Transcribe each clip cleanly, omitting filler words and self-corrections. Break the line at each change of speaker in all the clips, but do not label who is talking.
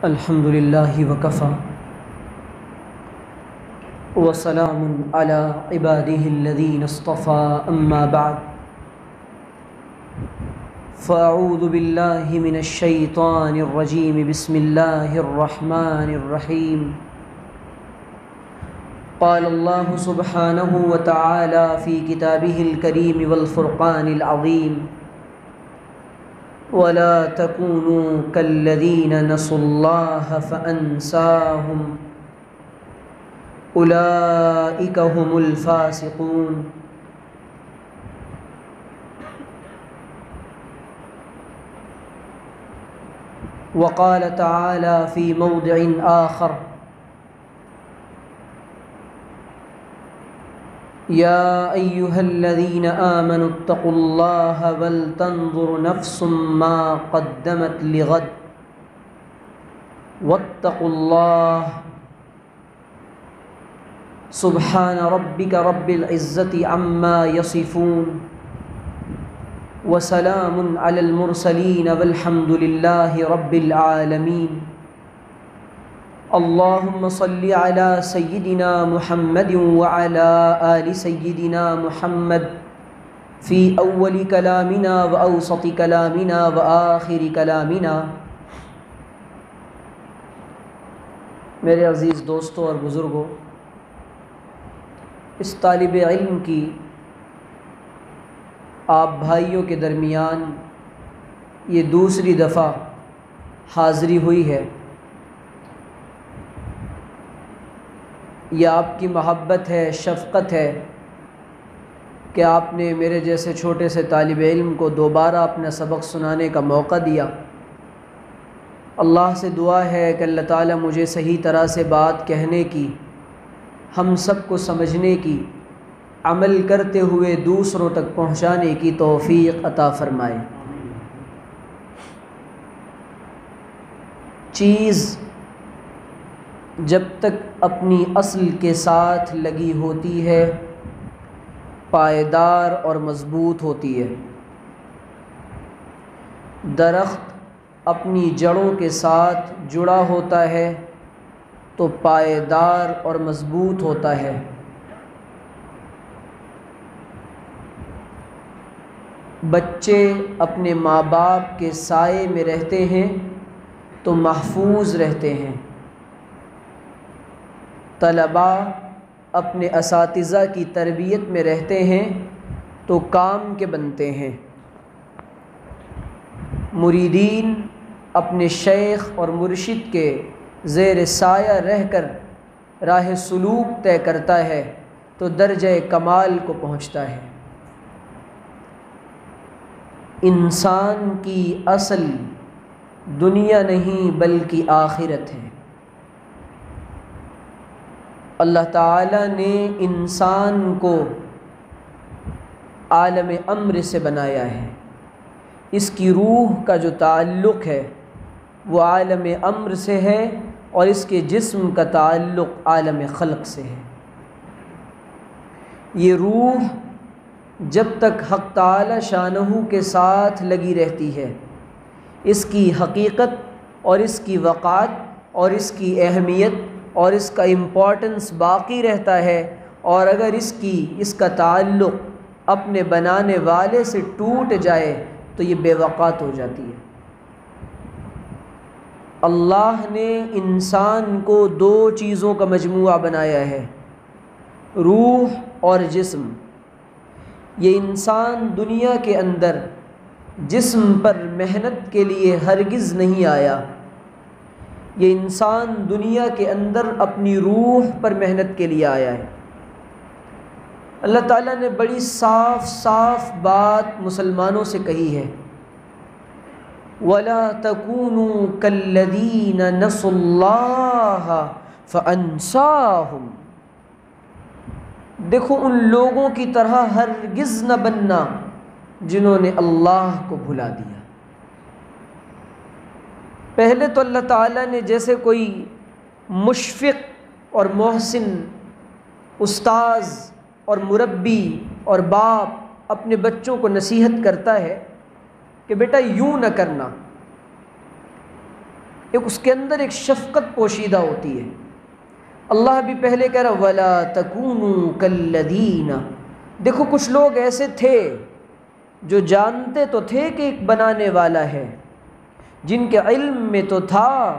الحمد للہ وکفى وسلام علی عبادہ الذین اصطفى اما بعد فاعوذ باللہ من الشیطان الرجیم بسم اللہ الرحمن الرحیم قال اللہ سبحانہ وتعالی فی کتابہ الکریم والفرقان العظیم ولا تكونوا كالذين نسوا الله فأنساهم أولئك هم الفاسقون وقال تعالى في موضع آخر يا أيها الذين آمنوا اتقوا الله ولتنظر نفس ما قدمت لغد واتقوا الله سبحان ربك رب العزة عما يصفون وسلام على المرسلين والحمد لله رب العالمين اللهم صل على سيدنا محمد وعلى آل سيدنا محمد في أول كلامنا وأوسط كلامنا وآخر كلامنا۔ میرے عزیز دوستوں اور بزرگوں، اس طالب علم کی آپ بھائیوں کے درمیان یہ دوسری دفعہ حاضری ہوئی ہے۔ یہ آپ کی محبت ہے، شفقت ہے کہ آپ نے میرے جیسے چھوٹے سے طالب علم کو دوبارہ اپنا سبق سنانے کا موقع دیا۔ اللہ سے دعا ہے کہ اللہ تعالیٰ مجھے صحیح طرح سے بات کہنے کی، ہم سب کو سمجھنے کی، عمل کرتے ہوئے دوسروں تک پہنچانے کی توفیق عطا فرمائے۔ چیز جب تک اپنی اصل کے ساتھ لگی ہوتی ہے پائیدار اور مضبوط ہوتی ہے۔ درخت اپنی جڑوں کے ساتھ جڑا ہوتا ہے تو پائیدار اور مضبوط ہوتا ہے۔ بچے اپنے ماں باپ کے سائے میں رہتے ہیں تو محفوظ رہتے ہیں۔ طلباء اپنے اساتذہ کی تربیت میں رہتے ہیں تو کام کے بنتے ہیں۔ مریدین اپنے شیخ اور مرشد کے زیر سایہ رہ کر راہ سلوک طے کرتا ہے تو درجہ کمال کو پہنچتا ہے۔ انسان کی اصل دنیا نہیں بلکہ آخرت ہے۔ اللہ تعالیٰ نے انسان کو عالم امر سے بنایا ہے۔ اس کی روح کا جو تعلق ہے وہ عالم امر سے ہے اور اس کے جسم کا تعلق عالم خلق سے ہے۔ یہ روح جب تک حق تعالی شانہ کے ساتھ لگی رہتی ہے، اس کی حقیقت اور اس کی وقعت اور اس کی اہمیت اور اس کا امپورٹنس باقی رہتا ہے، اور اگر اس کا تعلق اپنے بنانے والے سے ٹوٹ جائے تو یہ بے وقعت ہو جاتی ہے۔ اللہ نے انسان کو دو چیزوں کا مجموعہ بنایا ہے، روح اور جسم۔ یہ انسان دنیا کے اندر جسم پر محنت کے لیے ہرگز نہیں آیا، یہ انسان دنیا کے اندر اپنی روح پر محنت کے لیے آیا ہے۔ اللہ تعالیٰ نے بڑی صاف صاف بات مسلمانوں سے کہی ہے، وَلَا تَكُونُوا كَالَّذِينَ نَسُوا اللَّهَ فَأَنْسَاهُمْ۔ دیکھو ان لوگوں کی طرح ہرگز نہ بننا جنہوں نے اللہ کو بھلا دیا۔ پہلے تو اللہ تعالیٰ نے جیسے کوئی مشفق اور محسن استاذ اور مربی اور باپ اپنے بچوں کو نصیحت کرتا ہے کہ بیٹا یوں نہ کرنا، ایک اس کے اندر ایک شفقت پوشیدہ ہوتی ہے۔ اللہ بھی پہلے کہہ رہا وَلَا تَكُونُوا كَالَّذِينَ، دیکھو کچھ لوگ ایسے تھے جو جانتے تو تھے کہ ایک بنانے والا ہے، جن کے علم میں تو تھا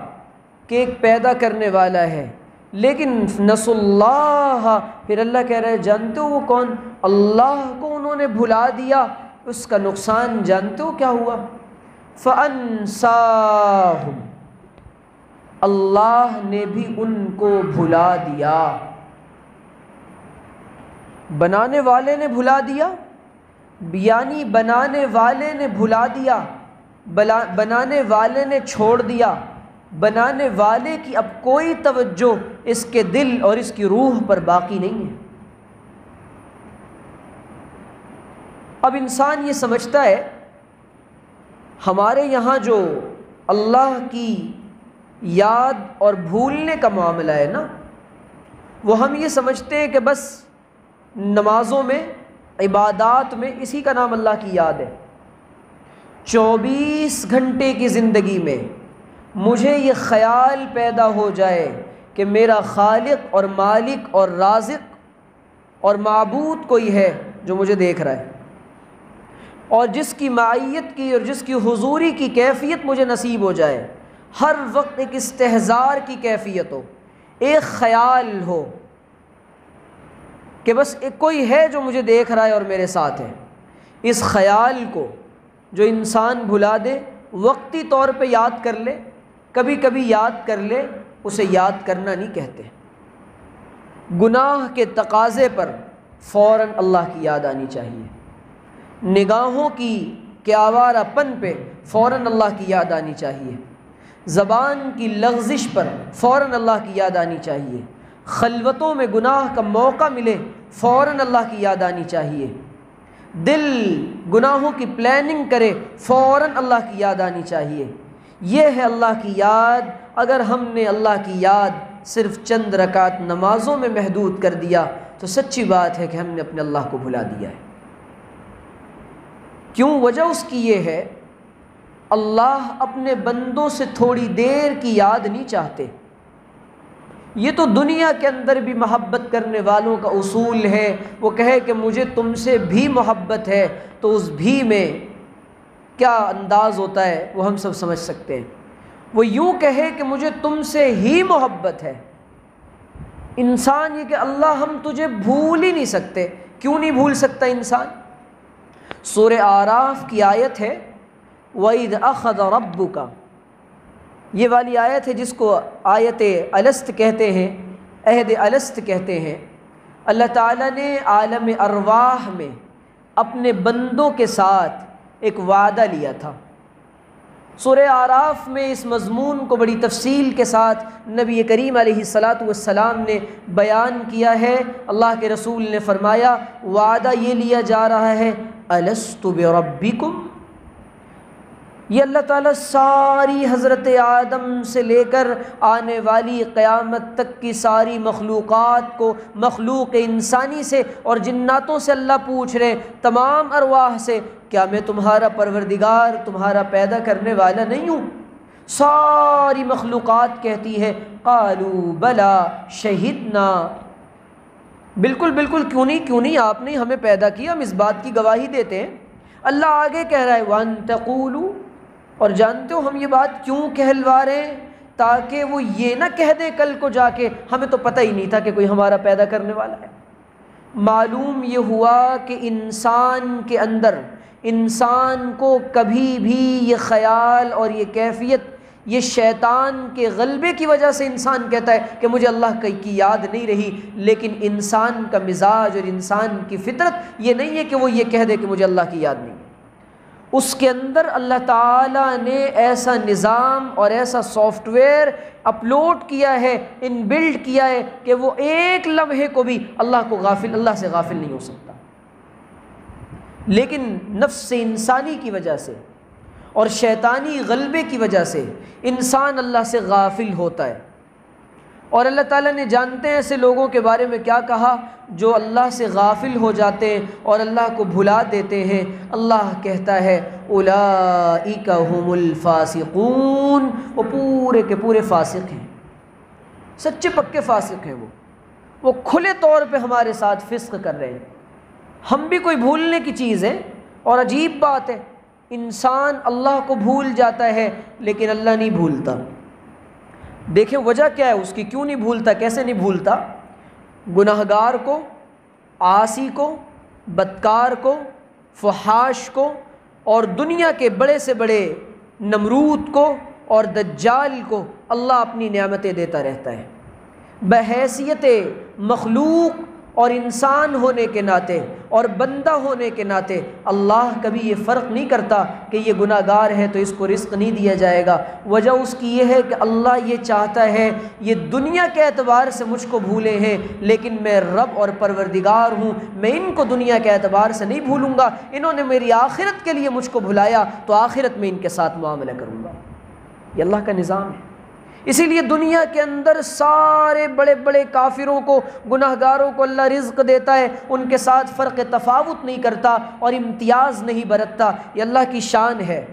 کہ ایک پیدا کرنے والا ہے، لیکن نسوا اللہ، پھر اللہ کہہ رہا ہے جانتے ہو وہ کون؟ اللہ کو انہوں نے بھلا دیا، اس کا نقصان جانتے ہو کیا ہوا؟ فَأَنْسَاهُمْ، اللہ نے بھی ان کو بھلا دیا۔ بنانے والے نے بھلا دیا، یعنی بنانے والے نے بھلا دیا، بنانے والے نے چھوڑ دیا، بنانے والے کی اب کوئی توجہ اس کے دل اور اس کی روح پر باقی نہیں ہے۔ اب انسان یہ سمجھتا ہے ہمارے یہاں جو اللہ کی یاد اور بھولنے کا معاملہ ہے نا، وہ ہم یہ سمجھتے ہیں کہ بس نمازوں میں، عبادات میں اسی کا نام اللہ کی یاد ہے۔ 24 گھنٹے کی زندگی میں مجھے یہ خیال پیدا ہو جائے کہ میرا خالق اور مالک اور رازق اور معبود کوئی ہے جو مجھے دیکھ رہا ہے، اور جس کی معیت کی اور جس کی حضوری کی کیفیت مجھے نصیب ہو جائے، ہر وقت ایک استحضار کی کیفیت ہو، ایک خیال ہو کہ بس ایک کوئی ہے جو مجھے دیکھ رہا ہے اور میرے ساتھ ہے۔ اس خیال کو جو انسان بھلا دے، وقتی طور پہ یاد کر لے، کبھی کبھی یاد کر لے، اسے یاد کرنا نہیں کہتے۔ گناہ کے تقاضے پر فوراً اللہ کی یاد آنی چاہیے، نگاہوں کے آوارہ پن پہ فوراً اللہ کی یاد آنی چاہیے، زبان کی لغزش پر فوراً اللہ کی یاد آنی چاہیے، خلوتوں میں گناہ کا موقع ملے فوراً اللہ کی یاد آنی چاہیے، دل گناہوں کی پلاننگ کرے فوراً اللہ کی یاد آنی چاہیے۔ یہ ہے اللہ کی یاد۔ اگر ہم نے اللہ کی یاد صرف چند رکعت نمازوں میں محدود کر دیا تو سچی بات ہے کہ ہم نے اپنے اللہ کو بھلا دیا ہے۔ کیوں؟ وجہ اس کی یہ ہے اللہ اپنے بندوں سے تھوڑی دیر کی یاد نہیں چاہتے۔ یہ تو دنیا کے اندر بھی محبت کرنے والوں کا اصول ہے، وہ کہے کہ مجھے تم سے بھی محبت ہے تو اس بھی میں کیا انداز ہوتا ہے وہ ہم سب سمجھ سکتے ہیں۔ وہ یوں کہے کہ مجھے تم سے ہی محبت ہے، انسان یہ کہ اللہ ہم تجھے بھول ہی نہیں سکتے۔ کیوں نہیں بھول سکتا انسان؟ سورہ اعراف کی آیت ہے وَإِذْ أَخَذَ رَبُّكَ، یہ والی آیت ہے جس کو آیت الست کہتے ہیں، عہد الست کہتے ہیں۔ اللہ تعالیٰ نے عالم ارواح میں اپنے بندوں کے ساتھ ایک وعدہ لیا تھا۔ سورہ اعراف میں اس مضمون کو بڑی تفصیل کے ساتھ نبی کریم علیہ السلام نے بیان کیا ہے۔ اللہ کے رسول نے فرمایا وعدہ یہ لیا جا رہا ہے الست بربکم، یہ اللہ تعالیٰ ساری حضرت آدم سے لے کر آنے والی قیامت تک کی ساری مخلوقات کو، مخلوق انسانی سے اور جناتوں سے اللہ پوچھ رہے ہیں، تمام ارواح سے، کیا میں تمہارا پروردگار، تمہارا پیدا کرنے والا نہیں ہوں؟ ساری مخلوقات کہتی ہے قالوا بلا شہدنا، بالکل بالکل، کیوں نہیں آپ نے ہمیں پیدا کیا، ہم اس بات کی گواہی دیتے ہیں۔ اللہ آگے کہہ رہا ہے وَأَن تَقُولُوا، اور جانتے ہو ہم یہ بات کیوں کہلوا رہے ہیں؟ تاکہ وہ یہ نہ کہہ دے کل کو جا کے ہمیں تو پتہ ہی نہیں تھا کہ کوئی ہمارا پیدا کرنے والا ہے۔ معلوم یہ ہوا کہ انسان کے اندر، انسان کو کبھی بھی یہ خیال اور یہ کیفیت، یہ شیطان کے غلبے کی وجہ سے انسان کہتا ہے کہ مجھے اللہ کی یاد نہیں رہی، لیکن انسان کا مزاج اور انسان کی فطرت یہ نہیں ہے کہ وہ یہ کہہ دے کہ مجھے اللہ کی یاد نہیں۔ اس کے اندر اللہ تعالیٰ نے ایسا نظام اور ایسا سافٹ ویئر اپلوڈ کیا ہے، ان بلڈ کیا ہے کہ وہ ایک لمحے کو بھی اللہ سے غافل نہیں ہو سکتا۔ لیکن نفس انسانی کی وجہ سے اور شیطانی غلبے کی وجہ سے انسان اللہ سے غافل ہوتا ہے۔ اور اللہ تعالیٰ نے جانتے ہیں ایسے لوگوں کے بارے میں کیا کہا، جو اللہ سے غافل ہو جاتے ہیں اور اللہ کو بھلا دیتے ہیں۔ اللہ کہتا ہے اولئک هم الفاسقون، وہ پورے کے پورے فاسق ہیں، سچے پکے فاسق ہیں، وہ کھلے طور پہ ہمارے ساتھ فسق کر رہے ہیں۔ ہم بھی کوئی بھولنے کی چیز ہے، اور عجیب بات ہے انسان اللہ کو بھول جاتا ہے لیکن اللہ نہیں بھولتا۔ دیکھیں وجہ کیا ہے اس کی، کیوں نہیں بھولتا، کیسے نہیں بھولتا؟ گناہگار کو، عاصی کو، بدکار کو، فحاش کو، اور دنیا کے بڑے سے بڑے نمرود کو اور دجال کو اللہ اپنی نعمتیں دیتا رہتا ہے۔ بحیثیت مخلوق اور انسان ہونے کے ناطے اور بندہ ہونے کے ناطے اللہ کبھی یہ فرق نہیں کرتا کہ یہ گناہ گار ہے تو اس کو رزق نہیں دیا جائے گا۔ وجہ اس کی یہ ہے کہ اللہ یہ چاہتا ہے یہ دنیا کے اعتبار سے مجھ کو بھولے ہیں، لیکن میں رب اور پروردگار ہوں، میں ان کو دنیا کے اعتبار سے نہیں بھولوں گا۔ انہوں نے میری آخرت کے لیے مجھ کو بھلایا تو آخرت میں ان کے ساتھ معاملہ کروں گا۔ یہ اللہ کا نظام ہے۔ اسی لیے دنیا کے اندر سارے بڑے بڑے کافروں کو، گناہگاروں کو اللہ رزق دیتا ہے، ان کے ساتھ فرق تفاوت نہیں کرتا اور امتیاز نہیں برتتا۔ یہ اللہ کی شان ہے۔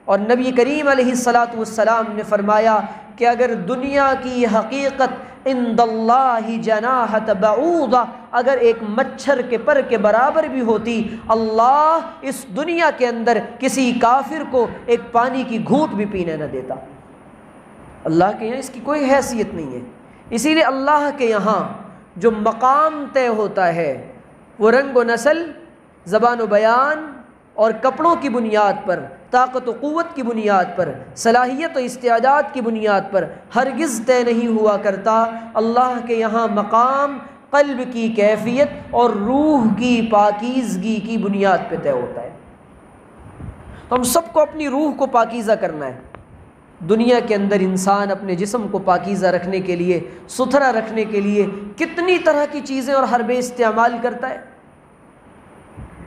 اور نبی کریم علیہ السلام نے فرمایا کہ اگر دنیا کی حقیقت عند اللہ جناحۃ بعوضہ، اگر ایک مچھر کے پر کے برابر بھی ہوتی، اللہ اس دنیا کے اندر کسی کافر کو ایک پانی کی گھونٹ بھی پینے نہ دیتا۔ اللہ کے یہاں اس کی کوئی حیثیت نہیں ہے۔ اسی لیے اللہ کے یہاں جو مقام طے ہوتا ہے وہ رنگ و نسل، زبان و بیان اور کپڑوں کی بنیاد پر، طاقت و قوت کی بنیاد پر، صلاحیت و استعداد کی بنیاد پر ہرگز طے نہیں ہوا کرتا۔ اللہ کے یہاں مقام قلب کی کیفیت اور روح کی پاکیزگی کی بنیاد پہ طے ہوتا ہے۔ تو ہم سب کو اپنی روح کو پاکیزہ کرنا ہے۔ دنیا کے اندر انسان اپنے جسم کو پاکیزہ رکھنے کے لیے، ستھرا رکھنے کے لیے کتنی طرح کی چیزیں اور حربے استعمال کرتا ہے،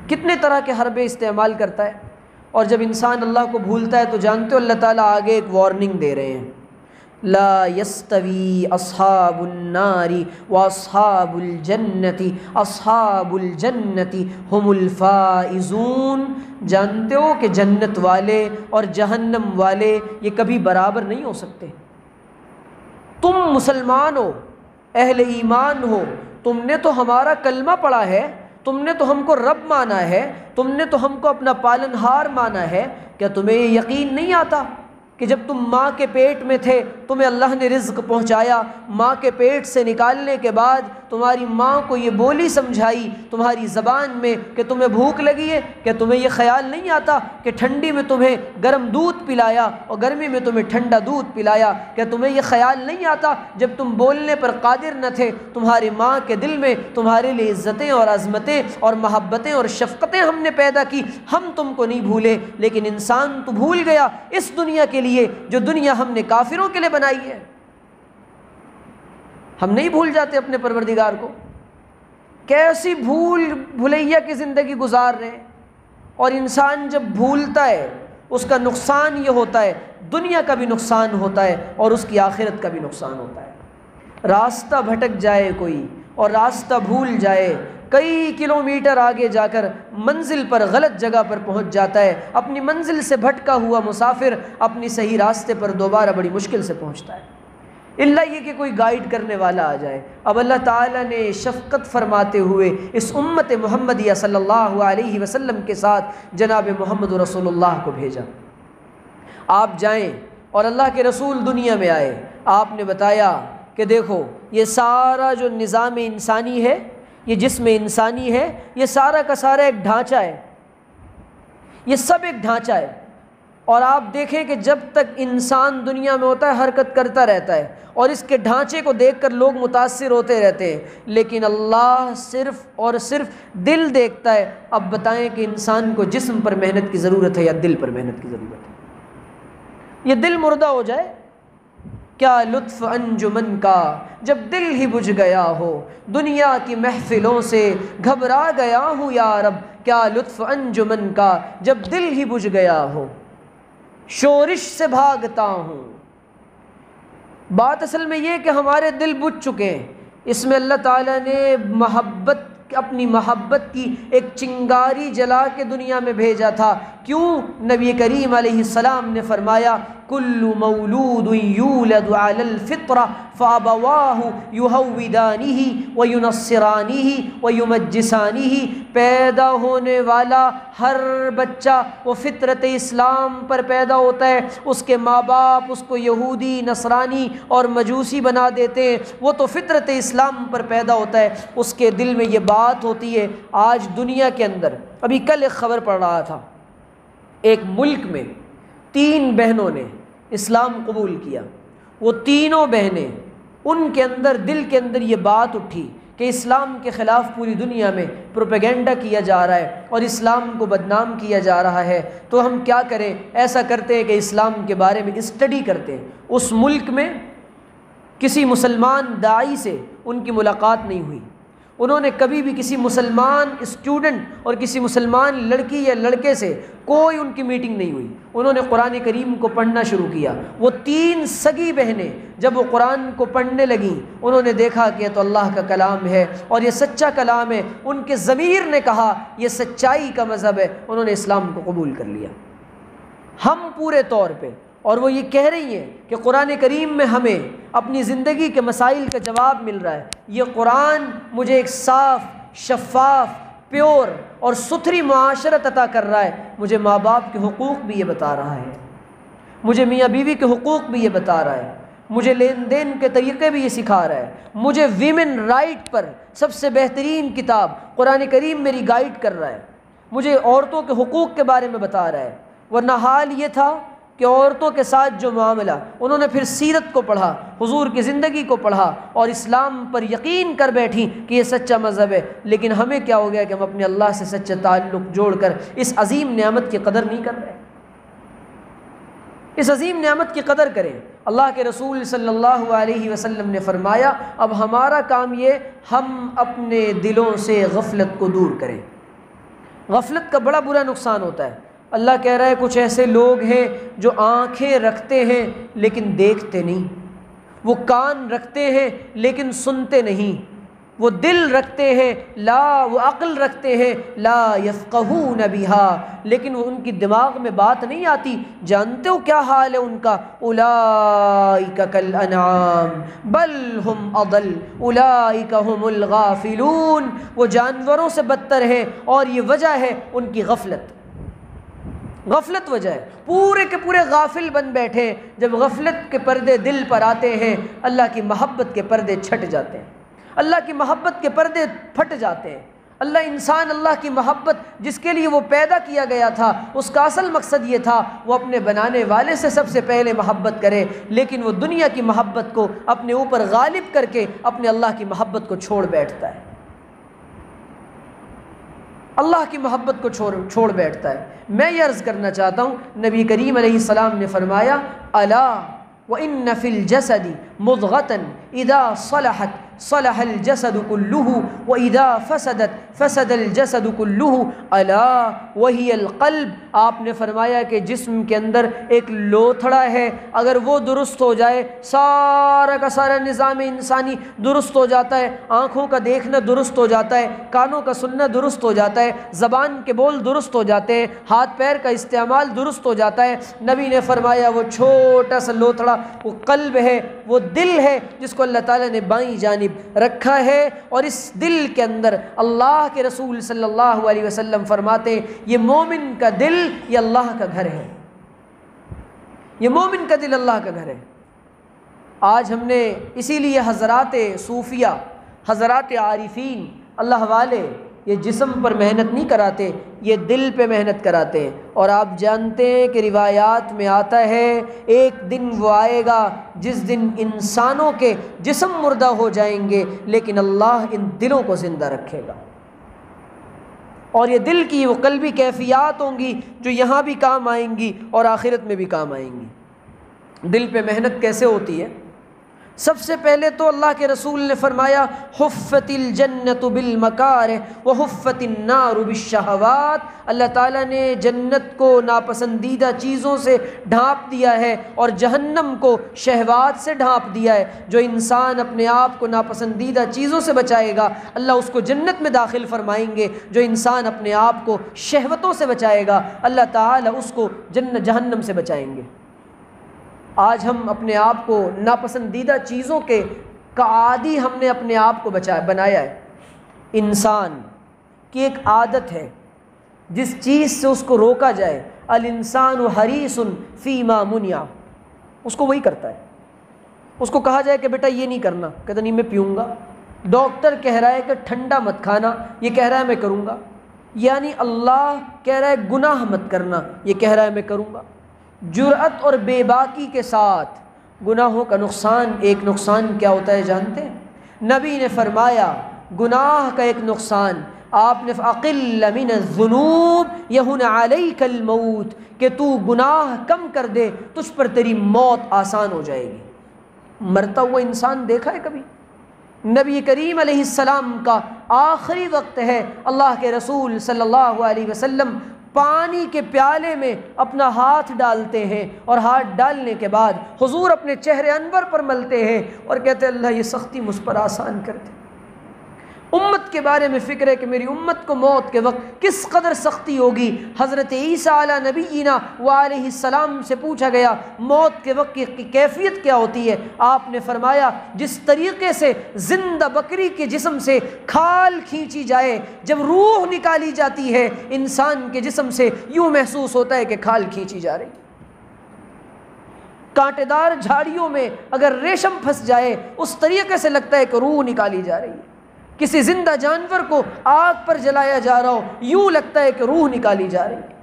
کتنے طرح کے حربے استعمال کرتا ہے۔ اور جب انسان اللہ کو بھولتا ہے تو جانتے ہو اللہ تعالیٰ آگے ایک وارننگ دے رہے ہیں، لا یستوی اصحاب النار واصحاب الجنت اصحاب الجنت هم الفائزون۔ جانتے ہو کہ جنت والے اور جہنم والے یہ کبھی برابر نہیں ہو سکتے۔ تم مسلمان ہو، اہل ایمان ہو، تم نے تو ہمارا کلمہ پڑھا ہے، تم نے تو ہم کو رب مانا ہے، تم نے تو ہم کو اپنا پالنہار مانا ہے، کیا تمہیں یہ یقین نہیں آتا کہ جب تم ماں کے پیٹ میں تھے تمہیں اللہ نے رزق پہنچایا، ماں کے پیٹ سے نکالنے کے بعد تمہاری ماں کو یہ بولی سمجھائی تمہاری زبان میں کہ تمہیں بھوک لگی ہے، کہ تمہیں یہ خیال نہیں آتا کہ ٹھنڈی میں تمہیں گرم دودھ پلایا اور گرمی میں تمہیں ٹھنڈا دودھ پلایا؟ کہ تمہیں یہ خیال نہیں آتا جب تم بولنے پر قادر نہ تھے تمہاری ماں کے دل میں تمہارے لیے عزتیں اور عظمتیں اور محبتیں اور شفقتیں ہم نے پیدا کی؟ ہم تم کو نہیں بھولے، لیکن انسان تو بھول گیا اس دنیا کے لیے جو دنیا ہم نے کافروں کے لیے بنائی ہے۔ ہم نہیں بھول جاتے اپنے پروردگار کو، کیسی بھولیا کی زندگی گزار رہے ہیں۔ اور انسان جب بھولتا ہے اس کا نقصان یہ ہوتا ہے، دنیا کا بھی نقصان ہوتا ہے اور اس کی آخرت کا بھی نقصان ہوتا ہے۔ راستہ بھٹک جائے کوئی اور راستہ بھول جائے، کئی کلومیٹر آگے جا کر منزل پر غلط جگہ پر پہنچ جاتا ہے۔ اپنی منزل سے بھٹکا ہوا مسافر اپنی صحیح راستے پر دوبارہ بڑی مشکل سے پہنچتا ہے، الا یہ کہ کوئی گائیڈ کرنے والا آ جائے۔ اب اللہ تعالیٰ نے شفقت فرماتے ہوئے اس امت محمدیہ صلی اللہ علیہ وسلم کے ساتھ جناب محمد رسول اللہ کو بھیجا۔ آپ جائیں، اور اللہ کے رسول دنیا میں آئے، آپ نے بتایا کہ دیکھو یہ سارا جو نظام انسانی ہے، یہ جسم انسانی ہے، یہ سارا کا سارا ایک ڈھانچہ ہے، یہ سب ایک ڈھانچہ ہے۔ اور آپ دیکھیں کہ جب تک انسان دنیا میں ہوتا ہے حرکت کرتا رہتا ہے اور اس کے ڈھانچے کو دیکھ کر لوگ متاثر ہوتے رہتے ہیں، لیکن اللہ صرف اور صرف دل دیکھتا ہے۔ اب بتائیں کہ انسان کو جسم پر محنت کی ضرورت ہے یا دل پر محنت کی ضرورت ہے؟ یہ دل مردہ ہو جائے، کیا لطف انجمن کا جب دل ہی بجھ گیا ہو، دنیا کی محفلوں سے گھبرا گیا ہوں یا رب، کیا لطف انجمن کا جب دل ہی بجھ گیا ہو، شورش سے بھاگتا ہوں، بات اصل میں یہ کہ ہمارے دل بجھ چکے ہیں، اس میں اللہ تعالیٰ نے اپنی محبت کی ایک چنگاری جلا کے دنیا میں بھیجا تھا۔ کیوں؟ نبی کریم علیہ السلام نے فرمایا کل مولود یولد علی الفطرہ فابواہ یہودانہ وینصرانہ ویمجسانہ، پیدا ہونے والا ہر بچہ وہ فطرت اسلام پر پیدا ہوتا ہے، اس کے ماں باپ اس کو یہودی، نصرانی اور مجوسی بنا دیتے ہیں، وہ تو فطرت اسلام پر پیدا ہوتا ہے، اس کے دل میں یہ بات ہوتی ہے۔ آج دنیا کے اندر، ابھی کل ایک خبر پڑھ رہا تھا، ایک ملک میں 3 بہنوں نے اسلام قبول کیا، وہ تینوں بہنیں، ان کے اندر دل کے اندر یہ بات اٹھی کہ اسلام کے خلاف پوری دنیا میں پروپیگنڈا کیا جا رہا ہے اور اسلام کو بدنام کیا جا رہا ہے، تو ہم کیا کریں؟ ایسا کرتے ہیں کہ اسلام کے بارے میں اسٹڈی کرتے ہیں۔ اس ملک میں کسی مسلمان داعی سے ان کی ملاقات نہیں ہوئی، انہوں نے کبھی بھی کسی مسلمان اسٹوڈنٹ اور کسی مسلمان لڑکی یا لڑکے سے کوئی ان کی میٹنگ نہیں ہوئی۔ انہوں نے قرآن کریم کو پڑھنا شروع کیا۔ وہ 3 سگی بہنیں جب وہ قرآن کو پڑھنے لگیں، انہوں نے دیکھا کہ یہ تو اللہ کا کلام ہے اور یہ سچا کلام ہے، ان کے ضمیر نے کہا یہ سچائی کا مذہب ہے، انہوں نے اسلام کو قبول کر لیا۔ ہم پورے طور پہ، اور وہ یہ کہہ رہی ہیں کہ قرآن کریم میں ہمیں اپنی زندگی کے مسائل کا جواب مل رہا ہے، یہ قرآن مجھے ایک صاف، شفاف، پیور اور ستھری معاشرت عطا کر رہا ہے، مجھے ماں باپ کے حقوق بھی یہ بتا رہا ہے، مجھے میاں بیوی کے حقوق بھی یہ بتا رہا ہے، مجھے لین دین کے طریقے بھی یہ سکھا رہا ہے، مجھے ویمن رائٹ پر سب سے بہترین کتاب قرآن کریم میری گائیڈ کر رہا ہے، مجھے عورتوں کے حقوق کے بارے میں بتا رہا ہے۔ ورنہ حال یہ تھا کہ عورتوں کے ساتھ جو معاملہ، انہوں نے پھر سیرت کو پڑھا، حضور کی زندگی کو پڑھا اور اسلام پر یقین کر بیٹھی کہ یہ سچا مذہب ہے، لیکن ہمیں کیا ہو گیا کہ ہم اپنے اللہ سے سچا تعلق جوڑ کر اس عظیم نعمت کی قدر نہیں کر رہے۔ اس عظیم نعمت کی قدر کریں۔ اللہ کے رسول صلی اللہ علیہ وسلم نے فرمایا اب ہمارا کام یہ، ہم اپنے دلوں سے غفلت کو دور کریں۔ غفلت کا بڑا برا نقصان ہوتا ہے۔ اللہ کہہ رہا ہے کچھ ایسے لوگ ہیں جو آنکھیں رکھتے ہیں لیکن دیکھتے نہیں، وہ کان رکھتے ہیں لیکن سنتے نہیں، وہ دل رکھتے ہیں وہ عقل رکھتے ہیں لا یفقہون بہا، لیکن وہ ان کی دماغ میں بات نہیں آتی۔ جانتے ہو کیا حال ہے ان کا؟ اولئک کالانعام بل ہم اضل اولئک ہم الغافلون، وہ جانوروں سے بدتر ہیں اور یہ وجہ ہے ان کی غفلت۔ غفلت وجہ ہے، پورے کے پورے غافل بن بیٹھے۔ جب غفلت کے پردے دل پر آتے ہیں، اللہ کی محبت کے پردے چھٹ جاتے ہیں، اللہ کی محبت کے پردے پھٹ جاتے ہیں۔ اللہ کی محبت جس کے لیے وہ پیدا کیا گیا تھا، اس کا اصل مقصد یہ تھا وہ اپنے بنانے والے سے سب سے پہلے محبت کرے، لیکن وہ دنیا کی محبت کو اپنے اوپر غالب کر کے اپنے اللہ کی محبت کو چھوڑ بیٹھتا ہے، اللہ کی محبت کو چھوڑ بیٹھتا ہے۔ میں یہ عرض کرنا چاہتا ہوں، نبی کریم علیہ السلام نے فرمایا الا وَإِنَّ فِي الْجَسَدِ مُضْغَةً إِذَا صَلَحَتْ صَلَحَ الْجَسَدُ كُلُّهُ وَإِذَا فَسَدَتْ فَسَدَ الْجَسَدُ كُلُّهُ أَلَا وَهِيَ الْقَلْبُ۔ آپ نے فرمایا کہ جسم کے اندر ایک لوتھڑا ہے، اگر وہ درست ہو جائے سارا کا سارا نظام انسانی درست ہو جاتا ہے، آنکھوں کا دیکھنا درست ہو جاتا ہے، کانوں کا سننا درست ہو جاتا ہے، زبان کے بول درست ہو جاتے ہیں، ہاتھ پیر کا استعمال درست ہو جاتا ہے۔ نبی نے فرمایا وہ چھوٹا سا لوتھڑا وہ قلب ہے، وہ دل ہے، جس کو اللہ تعالیٰ نے بائیں جانب رکھا ہے، اور اس دل کے اندر اللہ کے رسول صلی اللہ علیہ وسلم فرماتے ہیں یہ مومن کا دل یہ اللہ کا گھر ہے، یہ مومن کا دل اللہ کا گھر ہے۔ آج ہم نے اسی لیے حضرات صوفیہ، حضرات عارفین، اللہ والے یہ جسم پر محنت نہیں کراتے، یہ دل پہ محنت کراتے ہیں۔ اور آپ جانتے ہیں کہ روایات میں آتا ہے ایک دن وہ آئے گا جس دن انسانوں کے جسم مردہ ہو جائیں گے لیکن اللہ ان دلوں کو زندہ رکھے گا، اور یہ دل کی وہ قلبی کیفیات ہوں گی جو یہاں بھی کام آئیں گی اور آخرت میں بھی کام آئیں گی۔ دل پہ محنت کیسے ہوتی ہے؟ سب سے پہلے تو اللہ کے رسول نے فرمایا حفت الجنت بالمکارہ وحفت النار بالشہوات، اللہ تعالیٰ نے جنت کو ناپسندیدہ چیزوں سے ڈھانپ دیا ہے اور جہنم کو شہوات سے ڈھانپ دیا ہے۔ جو انسان اپنے آپ کو ناپسندیدہ چیزوں سے بچائے گا اللہ اس کو جنت میں داخل فرمائیں گے، جو انسان اپنے آپ کو شہوتوں سے بچائے گا اللہ تعالیٰ اس کو جہنم سے بچائیں گے۔ آج ہم اپنے آپ کو ناپسندیدہ چیزوں کے عادی ہم نے اپنے آپ کو بنایا ہے۔ انسان کی ایک عادت ہے، جس چیز سے اس کو روکا جائے، الانسان حریص فیما منع، اس کو وہی کرتا ہے۔ اس کو کہا جائے کہ بیٹا یہ نہیں کرنا، کہتا نہیں میں پیوں گا۔ ڈاکٹر کہہ رہا ہے کہ ٹھنڈا مت کھانا، یہ کہہ رہا ہے میں کروں گا۔ یعنی اللہ کہہ رہا ہے گناہ مت کرنا، یہ کہہ رہا ہے میں کروں گا۔ جرأت اور بے باکی کے ساتھ گناہوں کا نقصان، ایک نقصان کیا ہوتا ہے جانتے ہیں؟ نبی نے فرمایا گناہ کا ایک نقصان، آپ نے اقل من الذنوب یہن علیک الموت، کہ تو گناہ کم کر دے تجھ پر تیری موت آسان ہو جائے گی۔ مرتا ہوا انسان دیکھا ہے کبھی؟ نبی کریم علیہ السلام کا آخری وقت ہے، اللہ کے رسول صلی اللہ علیہ وسلم پانی کے پیالے میں اپنا ہاتھ ڈالتے ہیں اور ہاتھ ڈالنے کے بعد حضور اپنے چہرے انور پر ملتے ہیں اور کہتے ہیں اللہ یہ سختی مجھ پر آسان کر دے۔ امت کے بارے میں فکر ہے کہ میری امت کو موت کے وقت کس قدر سختی ہوگی۔ حضرت عیسیٰ علیہ نبینا وعلیہ السلام سے پوچھا گیا موت کے وقت کی کیفیت کیا ہوتی ہے؟ آپ نے فرمایا جس طریقے سے زندہ بکری کے جسم سے کھال کھینچی جائے، جب روح نکالی جاتی ہے انسان کے جسم سے یوں محسوس ہوتا ہے کہ کھال کھینچی جا رہی۔ کانٹے دار جھاڑیوں میں اگر ریشم پھنس جائے اس طریقے سے لگتا ہے کہ روح نکالی جا رہی ہے۔ کسی زندہ جانور کو آگ پر جلایا جا رہا ہو یوں لگتا ہے کہ روح نکالی جا رہی ہے۔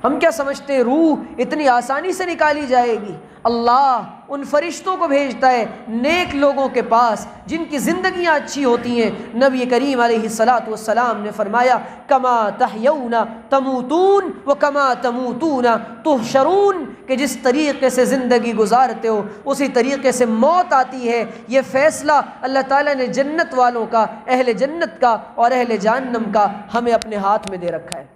ہم کیا سمجھتے ہیں روح اتنی آسانی سے نکالی جائے گی؟ اللہ ان فرشتوں کو بھیجتا ہے نیک لوگوں کے پاس جن کی زندگیاں اچھی ہوتی ہیں۔ نبی کریم علیہ السلام نے فرمایا کما تحیون تموتون وکما تموتون تحشرون، کہ جس طریقے سے زندگی گزارتے ہو اسی طریقے سے موت آتی ہے۔ یہ فیصلہ اللہ تعالیٰ نے جنت والوں کا، اہل جنت کا اور اہل جہنم کا ہمیں اپنے ہاتھ میں دے رکھا ہے۔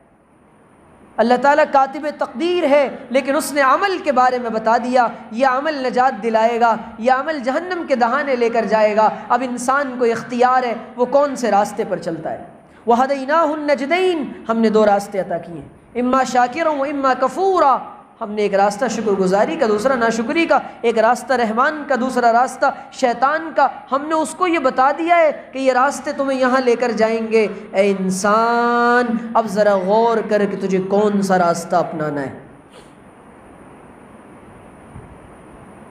اللہ تعالیٰ کاتب تقدیر ہے، لیکن اس نے عمل کے بارے میں بتا دیا یہ عمل نجات دلائے گا، یہ عمل جہنم کے دہانے لے کر جائے گا۔ اب انسان کو اختیار ہے وہ کون سے راستے پر چلتا ہے۔ وَهَدَيْنَاهُ النَّجْدَيْنِ، ہم نے دو راستے عطا کیے ہیں، اما شاکرا و اما کفورا۔ ہم نے ایک راستہ شکر گزاری کا، دوسرا ناشکری کا، ایک راستہ رحمان کا، دوسرا راستہ شیطان کا۔ ہم نے اس کو یہ بتا دیا ہے کہ یہ راستے تمہیں یہاں لے کر جائیں گے۔ اے انسان اب ذرا غور کر کہ تجھے کون سا راستہ اپنانا ہے۔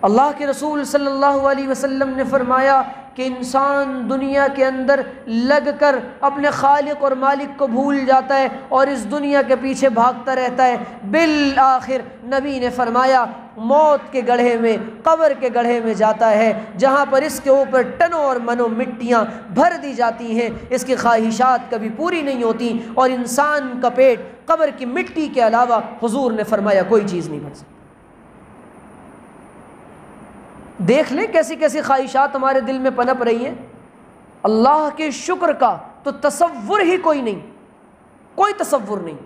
اللہ کے رسول صلی اللہ علیہ وسلم نے فرمایا کہ انسان دنیا کے اندر لگ کر اپنے خالق اور مالک کو بھول جاتا ہے اور اس دنیا کے پیچھے بھاگتا رہتا ہے۔ بالآخر نبی نے فرمایا موت کے گڑھے میں، قبر کے گڑھے میں جاتا ہے جہاں پر اس کے اوپر ٹنوں اور منوں مٹیاں بھر دی جاتی ہیں، اس کی خواہشات کبھی پوری نہیں ہوتی اور انسان کا پیٹ قبر کی مٹی کے علاوہ حضور نے فرمایا کوئی چیز نہیں بھر سکتی۔ دیکھ لیں کیسی کیسی خواہشات ہمارے دل میں پنپ رہی ہیں۔ اللہ کے شکر کا تو تصور ہی کوئی نہیں، کوئی تصور نہیں،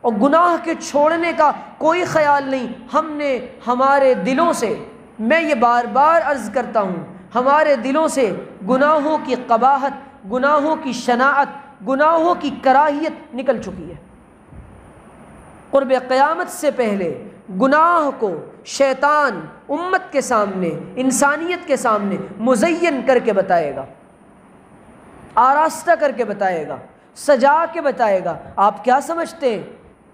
اور گناہ کے چھوڑنے کا کوئی خیال نہیں۔ ہم نے ہمارے دلوں سے، میں یہ بار بار عرض کرتا ہوں، ہمارے دلوں سے گناہوں کی قباحت، گناہوں کی شناعت، گناہوں کی کراہیت نکل چکی ہے۔ قرب قیامت سے پہلے گناہ کو شیطان امت کے سامنے، انسانیت کے سامنے مزین کر کے بتائے گا، آراستہ کر کے بتائے گا، سجا کے بتائے گا۔ آپ کیا سمجھتے ہیں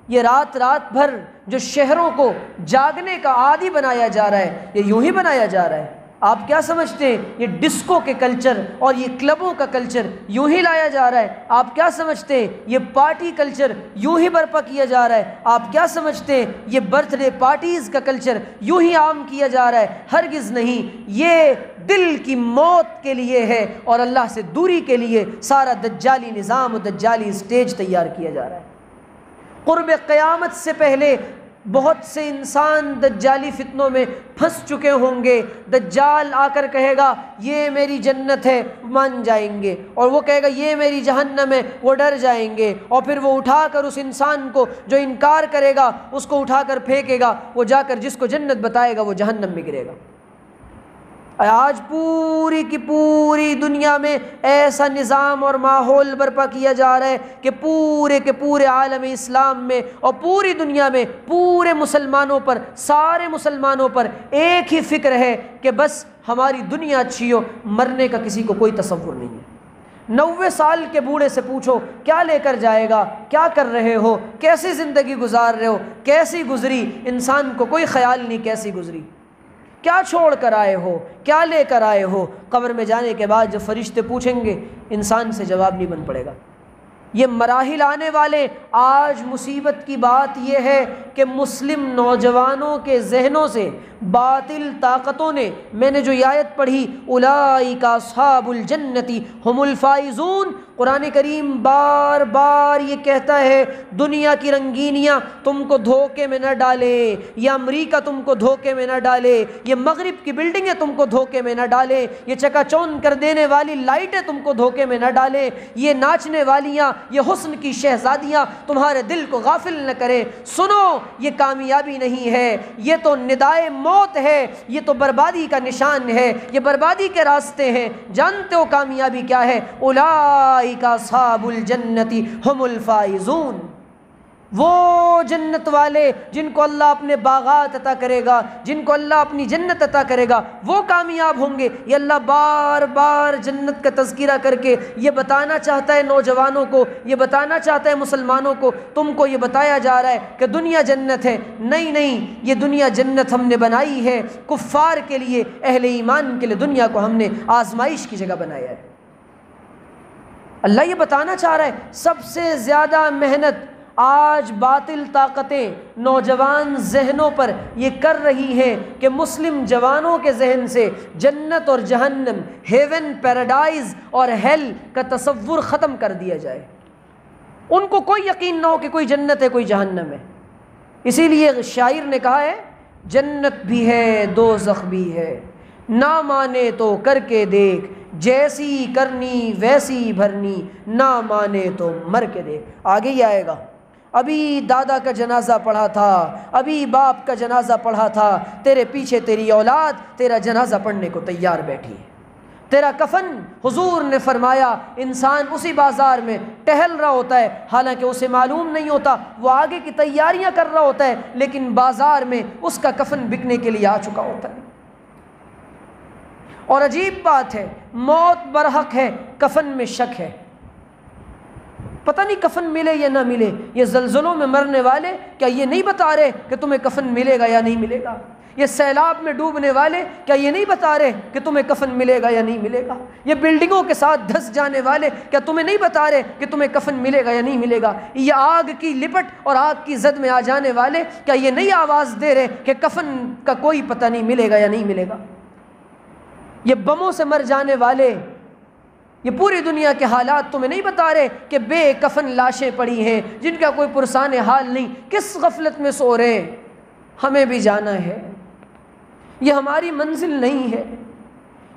یہ رات رات بھر جو شہروں کو جاگنے کا عادی بنایا جا رہا ہے یہ یوں ہی بنایا جا رہا ہے؟ آپ کیا سمجھتے ہیں یہ ڈسکو کے کلچر اور یہ کلبوں کا کلچر یوں ہی لایا جا رہا ہے؟ آپ کیا سمجھتے ہیں یہ پارٹی کلچر یوں ہی برپا کیا جا رہا ہے؟ آپ کیا سمجھتے ہیں یہ برتھ ڈے پارٹیز کا کلچر یوں ہی عام کیا جا رہا ہے؟ ہرگز نہیں، یہ دل کی موت کے لیے ہے اور اللہ سے دوری کے لیے سارا دجالی نظام و دجالی اسٹیج تیار کیا جا رہا ہے۔ قرب قیامت سے پہلے بہت سے انسان دجالی فتنوں میں پھنس چکے ہوں گے، دجال آ کر کہے گا یہ میری جنت ہے، مان جائیں گے، اور وہ کہے گا یہ میری جہنم ہے، وہ ڈر جائیں گے، اور پھر وہ اٹھا کر اس انسان کو جو انکار کرے گا اس کو اٹھا کر پھینکے گا، وہ جا کر جس کو جنت بتائے گا وہ جہنم میں گرے گا۔ آج پوری کی پوری دنیا میں ایسا نظام اور ماحول برپا کیا جا رہا ہے کہ پورے کے پورے عالم اسلام میں اور پوری دنیا میں پورے مسلمانوں پر، سارے مسلمانوں پر ایک ہی فکر ہے کہ بس ہماری دنیا اچھی ہو، مرنے کا کسی کو کوئی تصور نہیں ہے۔ 90 سال کے بوڑھے سے پوچھو کیا لے کر جائے گا، کیا کر رہے ہو، کیسی زندگی گزار رہے ہو، کیسی گزری، انسان کو کوئی خیال نہیں کیسی گزری، کیا چھوڑ کر آئے ہو، کیا لے کر آئے ہو۔ قبر میں جانے کے بعد جب فرشتے پوچھیں گے انسان سے جواب نہیں بن پڑے گا۔ یہ مراحل آنے والے۔ آج مصیبت کی بات یہ ہے کہ مسلم نوجوانوں کے ذہنوں سے باطل طاقتوں نے، میں نے جو آیت پڑھی اولئک اصحاب الجنت هم الفائزون، قرآن کریم بار بار یہ کہتا ہے دنیا کی رنگینیاں تم کو دھوکے میں نہ ڈالے، یہ امریکہ تم کو دھوکے میں نہ ڈالے، یہ مغرب کی بلڈنگیں تم کو دھوکے میں نہ ڈالے، یہ چکا چوند کر دینے والی لائٹیں تم کو دھوکے میں نہ ڈالے، یہ ناچنے والیاں، یہ حسن کی شہزادیاں تمہارے دل کو غافل نہ کرے۔ سنو، یہ کامیابی نہیں ہے، یہ تو ندائے موت ہے، یہ تو بربادی کا نشان ہے، یہ بربادی کے راستے ہیں۔ جانتے ہو کامیابی کیا ہے؟ اولئک اصحاب الجنت هم الفائزون، وہ جنت والے جن کو اللہ اپنے باغات عطا کرے گا، جن کو اللہ اپنی جنت عطا کرے گا، وہ کامیاب ہوں گے۔ یہ اللہ بار بار جنت کا تذکرہ کر کے یہ بتانا چاہتا ہے نوجوانوں کو، یہ بتانا چاہتا ہے مسلمانوں کو، تم کو یہ بتایا جا رہا ہے کہ دنیا جنت ہے۔ نہیں نہیں، یہ دنیا جنت ہم نے بنائی ہے کفار کے لیے، اہل ایمان کے لیے دنیا کو ہم نے آزمائش کی جگہ بنایا ہے۔ اللہ یہ بتانا چاہ رہا ہے سب سے زیادہ محنت آج باطل طاقتیں نوجوان ذہنوں پر یہ کر رہی ہیں کہ مسلم جوانوں کے ذہن سے جنت اور جہنم، ہیون، پیراڈائز اور ہیل کا تصور ختم کر دیا جائے۔ ان کو کوئی یقین نہ ہو کہ کوئی جنت ہے کوئی جہنم ہے۔ اسی لیے شاعر نے کہا ہے جنت بھی ہے دوزخ بھی ہے، نہ مانے تو کر کے دیکھ، جیسی کرنی ویسی بھرنی، نہ مانے تو مر کے دیکھ۔ آگے ہی آئے گا، ابھی دادا کا جنازہ پڑھا تھا، ابھی باپ کا جنازہ پڑھا تھا، تیرے پیچھے تیری اولاد تیرا جنازہ پڑھنے کو تیار بیٹھی ہے۔ تیرا کفن، حضور نے فرمایا انسان اسی بازار میں ٹہل رہا ہوتا ہے، حالانکہ اسے معلوم نہیں ہوتا، وہ آگے کی تیاریاں کر رہا ہوتا ہے، لیکن بازار میں اس کا کفن بکنے کے لیے آ چکا ہوتا ہے۔ اور عجیب بات ہے، موت برحق ہے، کفن میں شک ہے، پتہ نہیں کفن ملے یا نہ ملے۔ یہ زلزلوں میں مرنے والے کیا یہ نہیں بتا رہے کہ تمہیں کفن ملے گا یا نہیں ملے گا؟ یہ سیلاب میں ڈوبنے والے کیا یہ نہیں بتا رہے کہ تمہیں کفن ملے گا یا نہیں ملے گا؟ یہ بلڈنگوں کے ساتھ دھس جانے والے کیا تمہیں نہیں بتا رہے کہ تمہیں کفن ملے گا یا نہیں ملے گا؟ یہ آگ کی لپٹ اور آگ کی زد میں آ جانے والے کیا یہ نہیں آواز دے رہے کہ کفن کا کوئی پتہ نہیں ملے گا یا نہیں ملے گا؟ یہ بموں سے مر جانے والے، یہ پوری دنیا کے حالات تمہیں نہیں بتا رہے کہ بے کفن لاشیں پڑی ہیں جن کا کوئی پرسان حال نہیں، کس غفلت میں سو رہے ہیں؟ ہمیں بھی جانا ہے، یہ ہماری منزل نہیں ہے،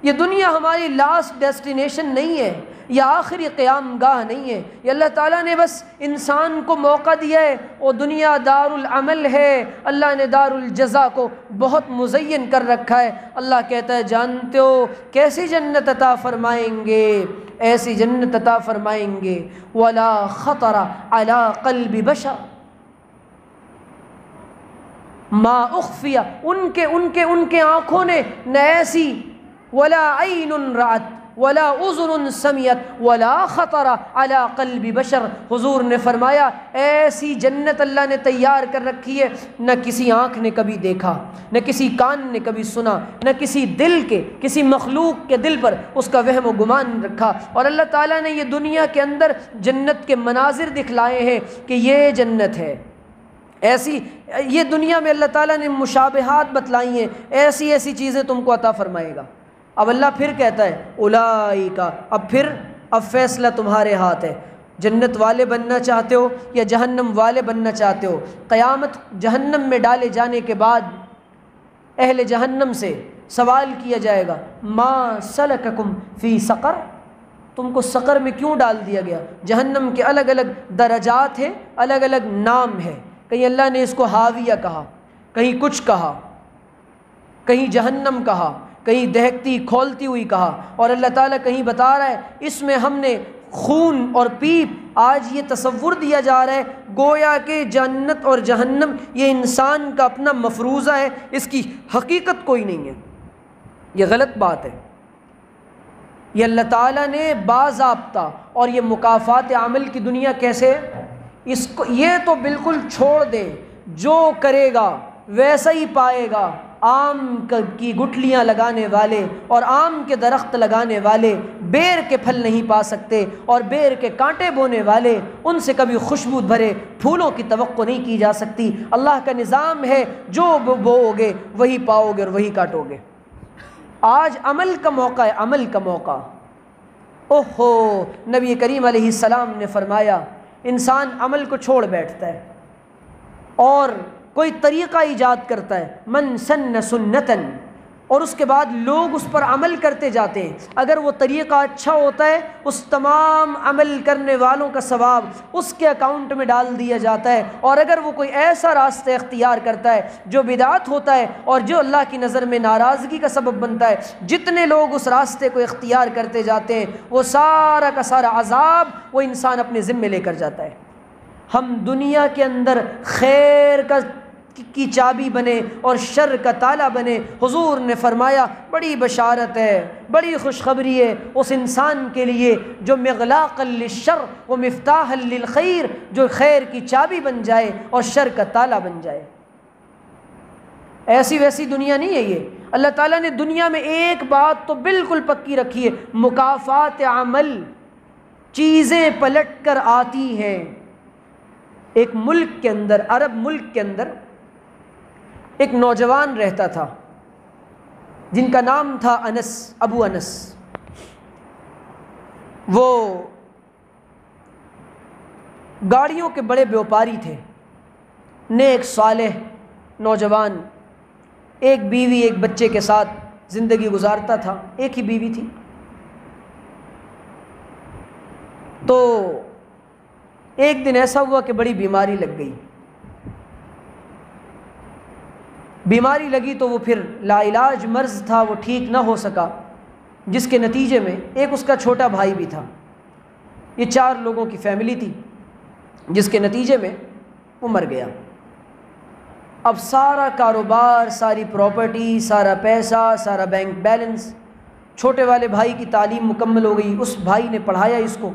یہ دنیا ہماری لاسٹ ڈیسٹینیشن نہیں ہے، یہ آخری قیام گاہ نہیں ہے۔ یہ اللہ تعالیٰ نے بس انسان کو موقع دیا ہے، وہ دنیا دار العمل ہے، اللہ نے دار الجزا کو بہت مزین کر رکھا ہے۔ اللہ کہتا ہے جانتے ہو کیسی جنت عطا فرمائیں گے؟ ایسی جنت عطا فرمائیں گے ولا خطر علی قلب بشر ما اخفی، ان کے آنکھوں نے نہ ایسی ولا عین رأت ولا اذن سمعت ولا خطر علی قلب بشر، حضور نے فرمایا ایسی جنت اللہ نے تیار کر رکھی ہے نہ کسی آنکھ نے کبھی دیکھا، نہ کسی کان نے کبھی سنا، نہ کسی دل کے، کسی مخلوق کے دل پر اس کا وہم و گمان رکھا۔ اور اللہ تعالیٰ نے یہ دنیا کے اندر جنت کے مناظر دکھلائے ہیں کہ یہ جنت ہے، ایسی یہ دنیا میں اللہ تعالیٰ نے مشابہات بتلائی ہیں، ایسی ایسی چیزیں تم کو عطا فرمائے گا۔ اب اللہ پھر کہتا ہے اولئک، اب فیصلہ تمہارے ہاتھ ہے، جنت والے بننا چاہتے ہو یا جہنم والے بننا چاہتے ہو؟ قیامت جہنم میں ڈالے جانے کے بعد اہل جہنم سے سوال کیا جائے گا، ما سلککم فی سقر، تم کو سقر میں کیوں ڈال دیا گیا؟ جہنم کے الگ الگ درجات ہیں، الگ الگ نام ہے، کہیں اللہ نے اس کو حاویہ کہا، کہیں کچھ کہا، کہیں جہنم کہا، کہیں دہکتی کھولتی ہوئی کہا، اور اللہ تعالیٰ کہیں بتا رہا ہے اس میں ہم نے خون اور پیپ، آج یہ تصور دیا جا رہا ہے گویا کہ جنت اور جہنم یہ انسان کا اپنا مفروضہ ہے، اس کی حقیقت کوئی نہیں ہے۔ یہ غلط بات ہے۔ یہ اللہ تعالیٰ نے باضابطہ، اور یہ مکافات عمل کی دنیا کیسے ہے، اس کو یہ تو بالکل چھوڑ دے، جو کرے گا ویسا ہی پائے گا۔ آم کی گٹھلیاں لگانے والے اور آم کے درخت لگانے والے بیر کے پھل نہیں پا سکتے، اور بیر کے کانٹے بونے والے ان سے کبھی خوشبو بھرے پھولوں کی توقع نہیں کی جا سکتی۔ اللہ کا نظام ہے جو بوؤ گے وہی پاؤ گے اور وہی کاٹو گے۔ آج عمل کا موقع ہے، عمل کا موقع۔ اوہو، نبی کریم علیہ السلام نے فرمایا انسان عمل کو چھوڑ بیٹھتا ہے اور کوئی طریقہ ایجاد کرتا ہے، من سن سنتن، اور اس کے بعد لوگ اس پر عمل کرتے جاتے ہیں۔ اگر وہ طریقہ اچھا ہوتا ہے اس تمام عمل کرنے والوں کا ثواب اس کے اکاؤنٹ میں ڈال دیا جاتا ہے، اور اگر وہ کوئی ایسا راستہ اختیار کرتا ہے جو بدعت ہوتا ہے اور جو اللہ کی نظر میں ناراضگی کا سبب بنتا ہے، جتنے لوگ اس راستے کو اختیار کرتے جاتے ہیں وہ سارا کا سارا عذاب وہ انسان اپنے ذمے لے کر جاتا ہے۔ ہم دنیا کے اندر خیر کی چابی بنے اور شر کا تالا بنے۔ حضور نے فرمایا بڑی بشارت ہے، بڑی خوشخبری ہے اس انسان کے لیے جو مغلاقا للشر و مفتاحا للخیر، جو خیر کی چابی بن جائے اور شر کا تالا بن جائے۔ ایسی ویسی دنیا نہیں ہے یہ۔ اللہ تعالیٰ نے دنیا میں ایک بات تو بالکل پکی رکھی ہے، مکافات عمل، چیزیں پلٹ کر آتی ہیں۔ ایک ملک کے اندر، عرب ملک کے اندر ایک نوجوان رہتا تھا جن کا نام تھا انس، ابو انس۔ وہ گاڑیوں کے بڑے بیوپاری تھے، نیک صالح نوجوان، ایک بیوی ایک بچے کے ساتھ زندگی گزارتا تھا، ایک ہی بیوی تھی۔ تو ایک دن ایسا ہوا کہ بڑی بیماری لگ گئی۔ بیماری لگی تو وہ پھر لا علاج مرض تھا، وہ ٹھیک نہ ہو سکا، جس کے نتیجے میں ایک اس کا چھوٹا بھائی بھی تھا۔ یہ 4 لوگوں کی فیملی تھی، جس کے نتیجے میں وہ مر گیا۔ اب سارا کاروبار، ساری پراپرٹی، سارا پیسہ، سارا بینک بیلنس، چھوٹے والے بھائی کی تعلیم مکمل ہو گئی، اس بھائی نے پڑھایا اس کو۔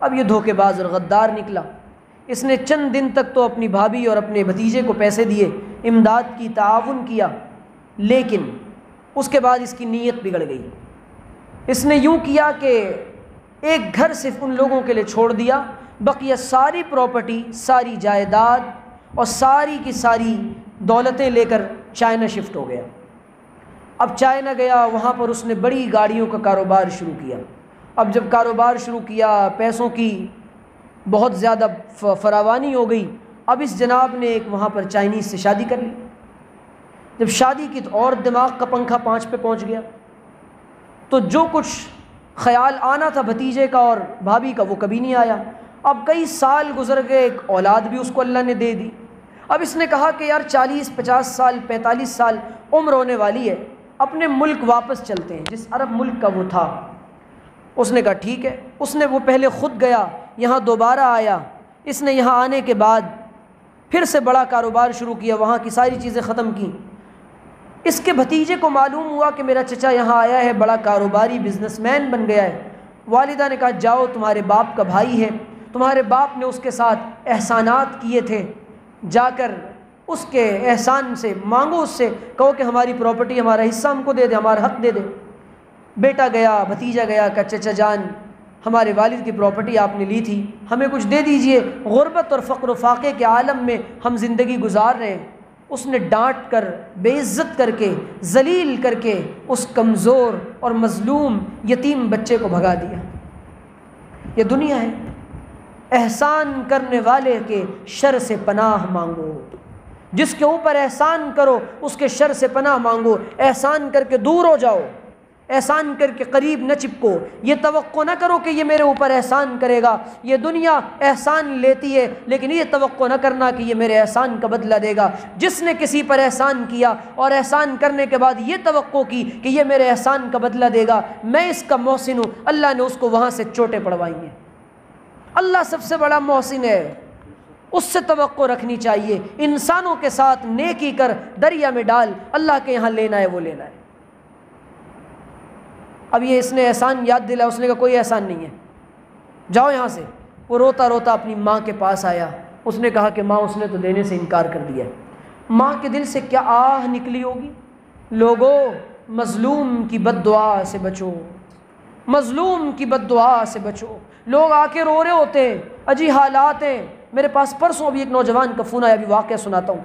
اب یہ دھوکے باز اور غدار نکلا۔ اس نے چند دن تک تو اپنی بھابھی اور اپنے بھتیجے کو پیسے دیے، امداد کی، تعاون کیا، لیکن اس کے بعد اس کی نیت بگڑ گئی۔ اس نے یوں کیا کہ ایک گھر صرف ان لوگوں کے لیے چھوڑ دیا، بقیہ ساری پراپرٹی، ساری جائیداد اور ساری کی ساری دولتیں لے کر چائنا شفٹ ہو گیا۔ اب چائنا گیا، وہاں پر اس نے بڑی گاڑیوں کا کاروبار شروع کیا۔ اب جب کاروبار شروع کیا، پیسوں کی بہت زیادہ فراوانی ہو گئی۔ اب اس جناب نے ایک وہاں پر چائنیز سے شادی کر لی۔ جب شادی کی تو اور دماغ کا پنکھا 5 پہ پہنچ گیا، تو جو کچھ خیال آنا تھا بھتیجے کا اور بھابھی کا وہ کبھی نہیں آیا۔ اب کئی سال گزر گئے، ایک اولاد بھی اس کو اللہ نے دے دی۔ اب اس نے کہا کہ یار 40-50 سال 45 سال عمر ہونے والی ہے، اپنے ملک واپس چلتے ہیں، جس عرب ملک کا وہ تھا۔ اس نے کہا ٹھیک ہے۔ اس نے وہ پہلے خود گیا، یہاں دوبارہ آیا۔ اس نے یہاں آنے کے بعد پھر سے بڑا کاروبار شروع کیا، وہاں کی ساری چیزیں ختم کیں۔ اس کے بھتیجے کو معلوم ہوا کہ میرا چچا یہاں آیا ہے، بڑا کاروباری بزنس مین بن گیا ہے۔ والدہ نے کہا جاؤ، تمہارے باپ کا بھائی ہے، تمہارے باپ نے اس کے ساتھ احسانات کیے تھے، جا کر اس کے احسان سے مانگو، اس سے کہو کہ ہماری پراپرٹی، ہمارا حصہ ہم کو دے دے، ہمارا حق دے دے۔ بیٹا گیا، بھتیجا گیا کہ چچا جان ہمارے والد کی پراپرٹی آپ نے لی تھی، ہمیں کچھ دے دیجئے، غربت اور فقر و فاقے کے عالم میں ہم زندگی گزار رہے ہیں۔ اس نے ڈانٹ کر، بے عزت کر کے، ذلیل کر کے اس کمزور اور مظلوم یتیم بچے کو بھگا دیا۔ یہ دنیا ہے۔ احسان کرنے والے کے شر سے پناہ مانگو، جس کے اوپر احسان کرو اس کے شر سے پناہ مانگو، احسان کر کے دور ہو جاؤ، احسان کر کے قریب نہ چپکو، یہ توقع نہ کرو کہ یہ میرے اوپر احسان کرے گا۔ یہ دنیا احسان لیتی ہے لیکن یہ توقع نہ کرنا کہ یہ میرے احسان کا بدلہ دے گا۔ جس نے کسی پر احسان کیا اور احسان کرنے کے بعد یہ توقع کی کہ یہ میرے احسان کا بدلہ دے گا، میں اس کا محسن ہوں، اللہ نے اس کو وہاں سے چوٹیں پڑوائی ہیں۔ اللہ سب سے بڑا محسن ہے، اس سے توقع رکھنی چاہیے۔ انسانوں کے ساتھ نیکی کر دریا میں ڈال، اللہ کے یہاں لینا ہے وہ لینا ہے۔ اب یہ اس نے احسان یاد دلا، اس نے کہا کوئی احسان نہیں ہے، جاؤ یہاں سے۔ وہ روتا روتا اپنی ماں کے پاس آیا، اس نے کہا کہ ماں اس نے تو دینے سے انکار کر دیا ہے۔ ماں کے دل سے کیا آہ نکلی ہوگی، لوگوں مظلوم کی بد دعا سے بچو، مظلوم کی بد دعا سے بچو۔ لوگ آ کے رو رہے ہوتے ہیں، اجی حالات ہیں۔ میرے پاس پرسوں ابھی ایک نوجوان کا فون آیا، ابھی واقعہ سناتا ہوں۔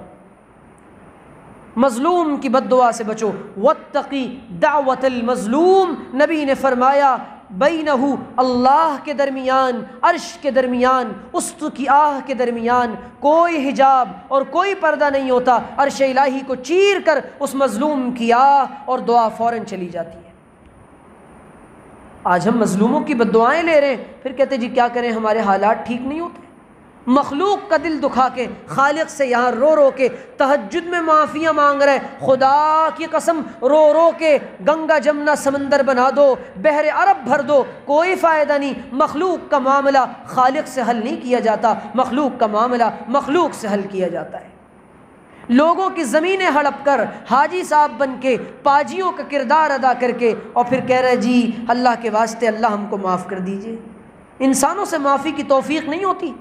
مظلوم کی بد دعا سے بچو، واتقی دعوت المظلوم، نبی نے فرمایا بینہ اللہ کے درمیان، عرش کے درمیان، اس کی آہ کے درمیان کوئی حجاب اور کوئی پردہ نہیں ہوتا۔ عرش الہی کو چیر کر اس مظلوم کی آہ اور دعا فوراً چلی جاتی ہے۔ آج ہم مظلوموں کی بد دعائیں لے رہے ہیں، پھر کہتے جی کیا کریں ہمارے حالات ٹھیک نہیں ہوتے۔ مخلوق کا دل دکھا کے خالق سے یہاں رو رو کے تہجد میں معافیاں مانگ رہے، خدا کی قسم رو رو کے گنگا جمنا سمندر بنا دو، بحر عرب بھر دو، کوئی فائدہ نہیں۔ مخلوق کا معاملہ خالق سے حل نہیں کیا جاتا، مخلوق کا معاملہ مخلوق سے حل کیا جاتا ہے۔ لوگوں کی زمینیں ہڑپ کر حاجی صاحب بن کے پاجیوں کا کردار ادا کر کے اور پھر کہہ رہے جی اللہ کے واسطے اللہ ہم کو معاف کر دیجئے۔ انسانوں سے معافی کی توفیق نہیں ہوتی۔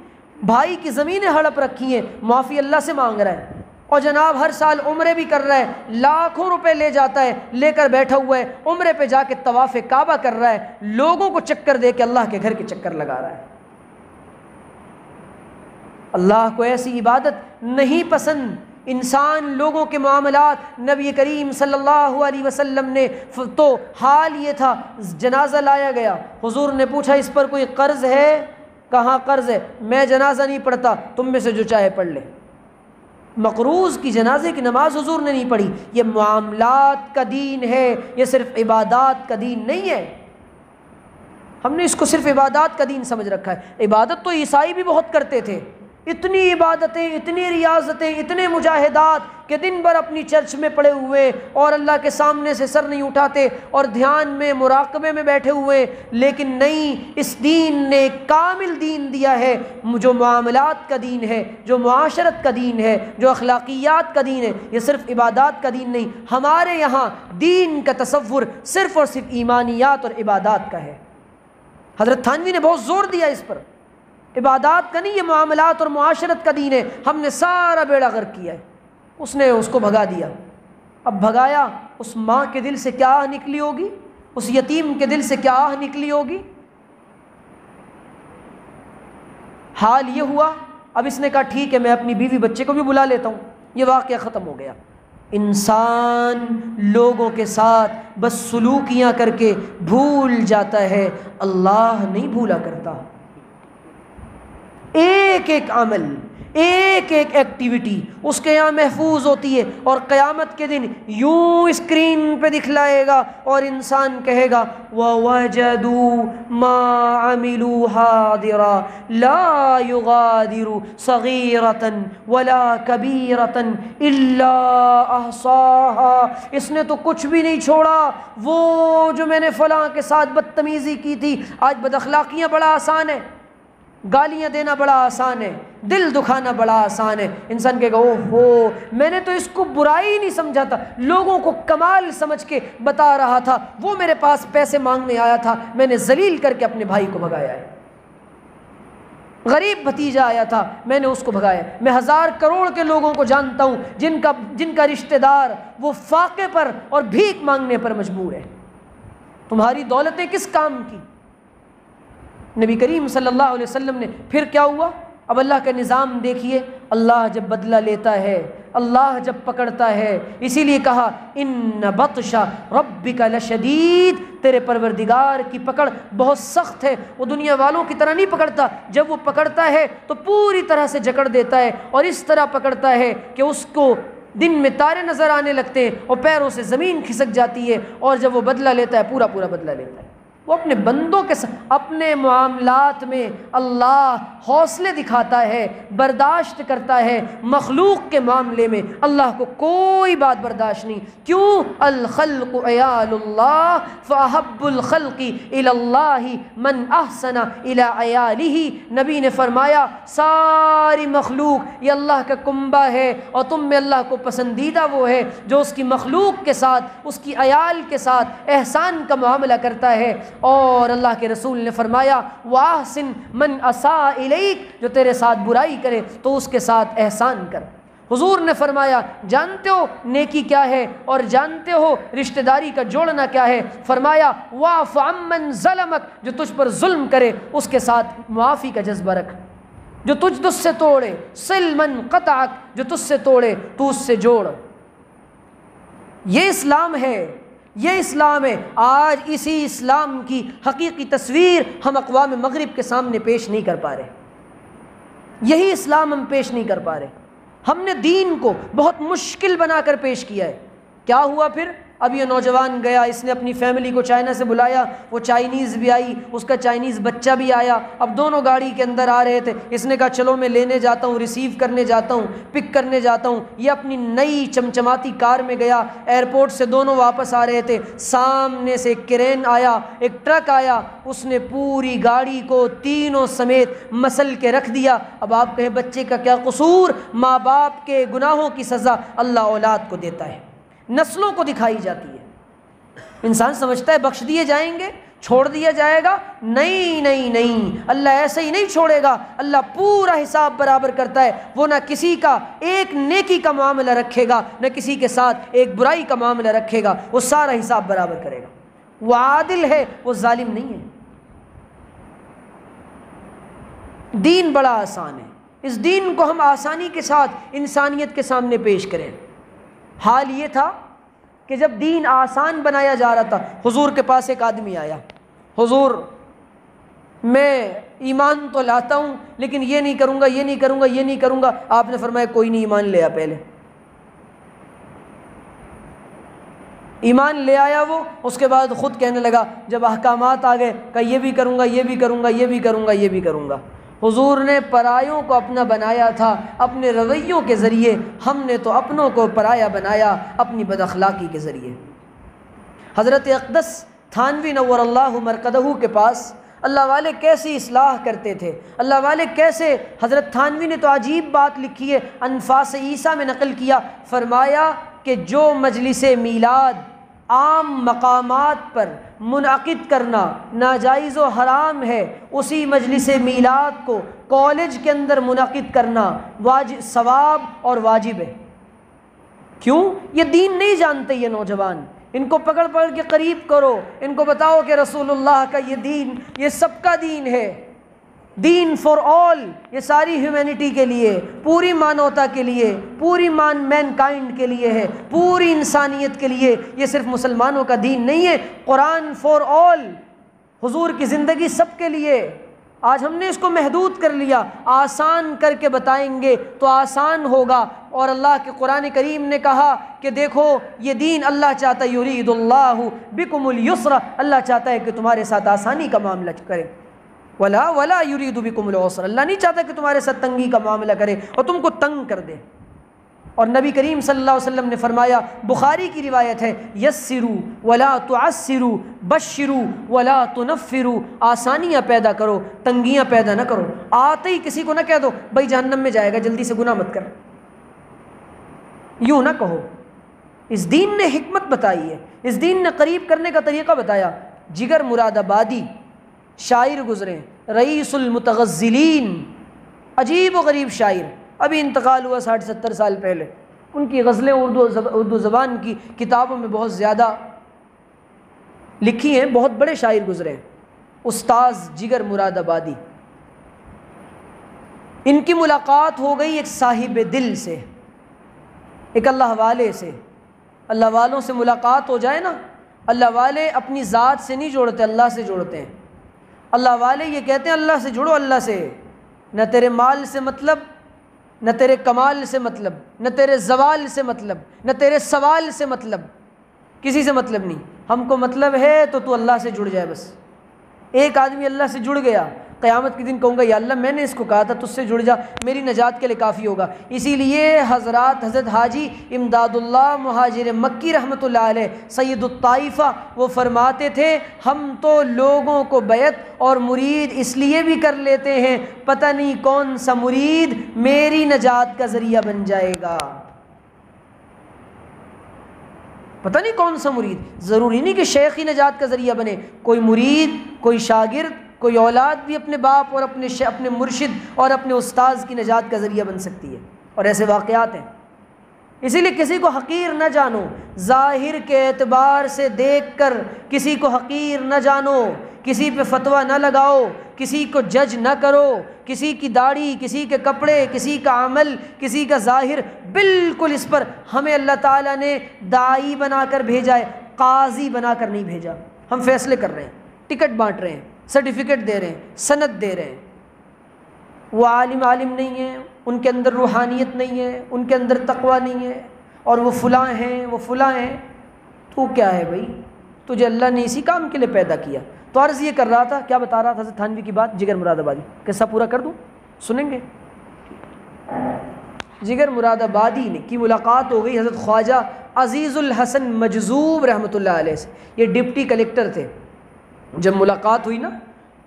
بھائی کی زمینیں ہڑپ رکھی ہیں، معافی اللہ سے مانگ رہا ہے، اور جناب ہر سال عمرے بھی کر رہا ہے، لاکھوں روپے لے جاتا ہے، لے کر بیٹھا ہوا ہے، عمرے پہ جا کے طواف کعبہ کر رہا ہے، لوگوں کو چکر دے کے اللہ کے گھر کے چکر لگا رہا ہے۔ اللہ کو ایسی عبادت نہیں پسند۔ انسان لوگوں کے معاملات، نبی کریم صلی اللہ علیہ وسلم نے تو حال یہ تھا، جنازہ لایا گیا، حضور نے پوچھا اس پر کوئی قرض ہے؟ کہاں قرض ہے؟ میں جنازہ نہیں پڑھتا، تم میں سے جو چاہے پڑھ لے۔ مقروض کی جنازے کی نماز حضور نے نہیں پڑھی۔ یہ معاملات کا دین ہے، یہ صرف عبادات کا دین نہیں ہے۔ ہم نے اس کو صرف عبادات کا دین سمجھ رکھا ہے۔ عبادت تو عیسائی بھی بہت کرتے تھے، اتنی عبادتیں، اتنی ریاضتیں، اتنے مجاہدات کہ دن بھر اپنی چرچ میں پڑے ہوئے اور اللہ کے سامنے سے سر نہیں اٹھاتے اور دھیان میں مراقبے میں بیٹھے ہوئے، لیکن نہیں، اس دین نے ایک کامل دین دیا ہے، جو معاملات کا دین ہے، جو معاشرت کا دین ہے، جو اخلاقیات کا دین ہے۔ یہ صرف عبادات کا دین نہیں، ہمارے یہاں دین کا تصور صرف اور صرف ایمانیات اور عبادات کا ہے۔ حضرت تھانوی نے بہت زور دیا اس پر، عبادات کا نہیں، یہ معاملات اور معاشرت کا دین ہے۔ ہم نے سارا بیڑا غرق کیا ہے، اس نے اس کو بھگا دیا۔ اب بھگایا، اس ماں کے دل سے کیا آہ نکلی ہوگی، اس یتیم کے دل سے کیا آہ نکلی ہوگی۔ حال یہ ہوا، اب اس نے کہا ٹھیک ہے میں اپنی بیوی بچے کو بھی بلا لیتا ہوں، یہ واقعہ ختم ہو گیا۔ انسان لوگوں کے ساتھ بس سلوکیاں کر کے بھول جاتا ہے، اللہ نہیں بھولا کرتا۔ ایک ایک عمل، ایک ایک ایکٹیویٹی اس کے یہاں محفوظ ہوتی ہے، اور قیامت کے دن یوں اسکرین پہ دکھلائے گا اور انسان کہے گا وَوَجَدُوا مَا عَمِلُوا حَاضِرًا لَا يُغَادِرُ صَغِيرَةً وَلَا كَبِيرَةً إِلَّا أَحْصَاهَا۔ اس نے تو کچھ بھی نہیں چھوڑا، وہ جو میں نے فلاں کے ساتھ بدتمیزی کی تھی۔ آج بد اخلاقیاں بڑا آسان ہے، گالیاں دینا بڑا آسان ہے، دل دکھانا بڑا آسان ہے۔ انسان کہے گا اوہ ہو میں نے تو اس کو برائی ہی نہیں سمجھا تھا، لوگوں کو کمال سمجھ کے بتا رہا تھا، وہ میرے پاس پیسے مانگنے آیا تھا، میں نے ذلیل کر کے اپنے بھائی کو بھگایا ہے۔ غریب بھتیجا آیا تھا، میں نے اس کو بھگایا۔ میں 1000 کروڑ کے لوگوں کو جانتا ہوں جن کا رشتہ دار وہ فاقے پر اور بھیک مانگنے پر مجبور ہے۔ تمہاری دولتیں کس کام کی؟ نبی کریم صلی اللہ علیہ وسلم نے پھر کیا ہوا؟ اب اللہ کا نظام دیکھیے، اللہ جب بدلہ لیتا ہے، اللہ جب پکڑتا ہے، اسی لیے کہا ان بطش ربک لشدید، تیرے پروردگار کی پکڑ بہت سخت ہے، وہ دنیا والوں کی طرح نہیں پکڑتا، جب وہ پکڑتا ہے تو پوری طرح سے جکڑ دیتا ہے، اور اس طرح پکڑتا ہے کہ اس کو دن میں تارے نظر آنے لگتے ہیں اور پیروں سے زمین کھسک جاتی ہے، اور جب وہ بدلہ لیتا ہے پورا پورا بدلہ لیتا ہے۔ وہ اپنے بندوں کے ساتھ اپنے معاملات میں اللہ حوصلے دکھاتا ہے، برداشت کرتا ہے، مخلوق کے معاملے میں اللہ کو کوئی بات برداشت نہیں۔ کیوں؟ الخلق عیال اللہ فاحب الخلق الی اللہ من احسن الی عیالہ، نبی نے فرمایا ساری مخلوق یہ اللہ کا کنبہ ہے، اور تم میں اللہ کو پسندیدہ وہ ہے جو اس کی مخلوق کے ساتھ، اس کی عیال کے ساتھ احسان کا معاملہ کرتا ہے۔ اور اللہ کے رسول نے فرمایا وَأَحْسِن مَنْ أَسَاءَ إِلَيْكَ، جو تیرے ساتھ برائی کرے تو اس کے ساتھ احسان کر۔ حضور نے فرمایا جانتے ہو نیکی کیا ہے اور جانتے ہو رشتہ داری کا جوڑنا کیا ہے؟ فرمایا وَاعْفُ عَمَّنْ ظَلَمَكَ، جو تجھ پر ظلم کرے اس کے ساتھ معافی کا جذبہ رکھ، جو تجھ سے توڑے، صِلْ مَنْ قَطَعَكَ، جو تجھ سے توڑے تو اس سے جوڑ۔ یہ اسلام ہے، یہ اسلام ہے۔ آج اسی اسلام کی حقیقی تصویر ہم اقوام مغرب کے سامنے پیش نہیں کر پا رہے، یہی اسلام ہم پیش نہیں کر پا رہے۔ ہم نے دین کو بہت مشکل بنا کر پیش کیا ہے۔ کیا ہوا پھر؟ اب یہ نوجوان گیا، اس نے اپنی فیملی کو چائنا سے بلایا، وہ چائنیز بھی آئی، اس کا چائنیز بچہ بھی آیا، اب دونوں گاڑی کے اندر آ رہے تھے۔ اس نے کہا چلو میں لینے جاتا ہوں، ریسیو کرنے جاتا ہوں، پک کرنے جاتا ہوں۔ یہ اپنی نئی چمچماتی کار میں گیا، ایئرپورٹ سے دونوں واپس آ رہے تھے، سامنے سے ایک کرین آیا، ایک ٹرک آیا، اس نے پوری گاڑی کو تینوں سمیت مسل کے رکھ دیا۔ اب آپ کہیں بچے کا کیا قصور؟ ماں باپ کے گناہوں کی سزا اللہ اولاد کو دیتا ہے، نسلوں کو دکھائی جاتی ہے۔ انسان سمجھتا ہے بخش دیے جائیں گے، چھوڑ دیا جائے گا، نہیں نہیں نہیں، اللہ ایسے ہی نہیں چھوڑے گا۔ اللہ پورا حساب برابر کرتا ہے، وہ نہ کسی کا ایک نیکی کا معاملہ رکھے گا، نہ کسی کے ساتھ ایک برائی کا معاملہ رکھے گا، وہ سارا حساب برابر کرے گا۔ وہ عادل ہے، وہ ظالم نہیں ہے۔ دین بڑا آسان ہے، اس دین کو ہم آسانی کے ساتھ انسانیت کے سامنے پیش کریں۔ حال یہ تھا کہ جب دین آسان بنایا جا رہا تھا، حضور کے پاس ایک آدمی آیا، حضور میں ایمان تو لاتا ہوں لیکن یہ نہیں کروں گا، یہ نہیں کروں گا، یہ نہیں کروں گا۔ آپ نے فرمایا کوئی نہیں، ایمان لے آ، پہلے ایمان لے آیا وہ، اس کے بعد خود کہنے لگا جب احکامات آ گئے کہ یہ بھی کروں گا، یہ بھی کروں گا، یہ بھی کروں گا، یہ بھی کروں گا۔ حضور نے پرایوں کو اپنا بنایا تھا اپنے رویوں کے ذریعے، ہم نے تو اپنوں کو پرایا بنایا اپنی بد اخلاقی کے ذریعے۔ حضرت اقدس تھانوی نور اللہ مرقدہ کے پاس اللہ والے کیسی اصلاح کرتے تھے، اللہ والے کیسے، حضرت تھانوی نے تو عجیب بات لکھی ہے، انفاس عیسیٰ میں نقل کیا، فرمایا کہ جو مجلس میلاد عام مقامات پر منعقد کرنا ناجائز و حرام ہے، اسی مجلس میلاد کو کالج کے اندر منعقد کرنا ثواب اور واجب ہے۔ کیوں؟ یہ دین نہیں جانتے یہ نوجوان، ان کو پکڑ کے قریب کرو، ان کو بتاؤ کہ رسول اللہ کا یہ دین یہ سب کا دین ہے، دین فار آل، یہ ساری ہیومینٹی کے لیے، پوری مانوتا کے لیے، پوری مین کائنڈ کے لیے ہے، پوری انسانیت کے لیے، یہ صرف مسلمانوں کا دین نہیں ہے۔ قرآن فار آل، حضور کی زندگی سب کے لیے۔ آج ہم نے اس کو محدود کر لیا، آسان کر کے بتائیں گے تو آسان ہوگا، اور اللہ کے قرآن کریم نے کہا کہ دیکھو یہ دین اللہ چاہتا ہے، یرید اللہ بکم الیسر، اللہ چاہتا ہے کہ تمہارے ساتھ آسانی کا معاملہ کرے، ولا یرید بکم العسر، اللہ نہیں چاہتا کہ تمہارے ساتھ تنگی کا معاملہ کرے اور تم کو تنگ کر دے۔ اور نبی کریم صلی اللہ علیہ وسلم نے فرمایا، بخاری کی روایت ہے، یسروا ولا تعسروا بشروا ولا تنفروا، آسانیاں پیدا کرو، تنگیاں پیدا نہ کرو۔ آتے ہی کسی کو نہ کہہ دو بھائی جہنم میں جائے گا، جلدی سے گناہ مت کر، یوں نہ کہو۔ اس دین نے حکمت بتائی ہے، اس دین نے قریب کرنے کا طریقہ بتایا۔ جگر مراد آبادی شاعر گزرے، رئیس المتغزلین، عجیب و غریب شاعر، ابھی انتقال ہوا 60-70 سال پہلے، ان کی غزلیں اردو زبان کی کتابوں میں بہت زیادہ لکھی ہیں، بہت بڑے شاعر گزرے ہیں، استاذ جگر مراد آبادی۔ ان کی ملاقات ہو گئی ایک صاحب دل سے، ایک اللہ والے سے۔ اللہ والوں سے ملاقات ہو جائے نا، اللہ والے اپنی ذات سے نہیں جوڑتے، اللہ سے جوڑتے ہیں۔ اللہ والے یہ کہتے ہیں اللہ سے جڑو، اللہ سے، نہ تیرے مال سے مطلب، نہ تیرے کمال سے مطلب، نہ تیرے زوال سے مطلب، نہ تیرے سوال سے مطلب، کسی سے مطلب نہیں، ہم کو مطلب ہے تو اللہ سے جڑ جائے بس۔ ایک آدمی اللہ سے جڑ گیا، قیامت کے دن کہوں گا یا اللہ میں نے اس کو کہا تھا تجھ سے جڑ جا، میری نجات کے لیے کافی ہوگا۔ اسی لیے حضرت حاجی امداد اللہ مہاجر مکی رحمۃ اللہ علیہ سید الطائفہ وہ فرماتے تھے ہم تو لوگوں کو بیعت اور مرید اس لیے بھی کر لیتے ہیں پتہ نہیں کون سا مرید میری نجات کا ذریعہ بن جائے گا، پتہ نہیں کون سا مرید۔ ضروری نہیں کہ شیخ ہی نجات کا ذریعہ بنے، کوئی مرید، کوئی شاگرد، کوئی اولاد بھی اپنے باپ اور اپنے مرشد اور اپنے استاذ کی نجات کا ذریعہ بن سکتی ہے، اور ایسے واقعات ہیں۔ اسی لیے کسی کو حقیر نہ جانو، ظاہر کے اعتبار سے دیکھ کر کسی کو حقیر نہ جانو، کسی پہ فتویٰ نہ لگاؤ، کسی کو جج نہ کرو، کسی کی داڑھی، کسی کے کپڑے، کسی کا عمل، کسی کا ظاہر، بالکل اس پر ہمیں اللہ تعالیٰ نے داعی بنا کر بھیجا ہے، قاضی بنا کر نہیں بھیجا۔ ہم فیصلے کر رہے ہیں، ٹکٹ بانٹ رہے ہیں، سرٹیفکیٹ دے رہے ہیں، سند دے رہے ہیں۔ وہ عالم نہیں ہے، ان کے اندر روحانیت نہیں ہے، ان کے اندر تقویٰ نہیں ہے، اور وہ فلاں ہیں، وہ فلاں ہیں۔ تو کیا ہے بھائی؟ تجھے اللہ نے اسی کام کے لیے پیدا کیا۔ تو عرض یہ کر رہا تھا، کیا بتا رہا تھا حضرت تھانوی کی بات؟ جگر مراد آبادی قصہ پورا کر دوں، سنیں گے؟ جگر مراد آبادی کی ملاقات ہو گئی حضرت خواجہ عزیز الحسن مجذوب رحمۃ اللہ علیہ سے، یہ ڈپٹی کلیکٹر تھے۔ جب ملاقات ہوئی نا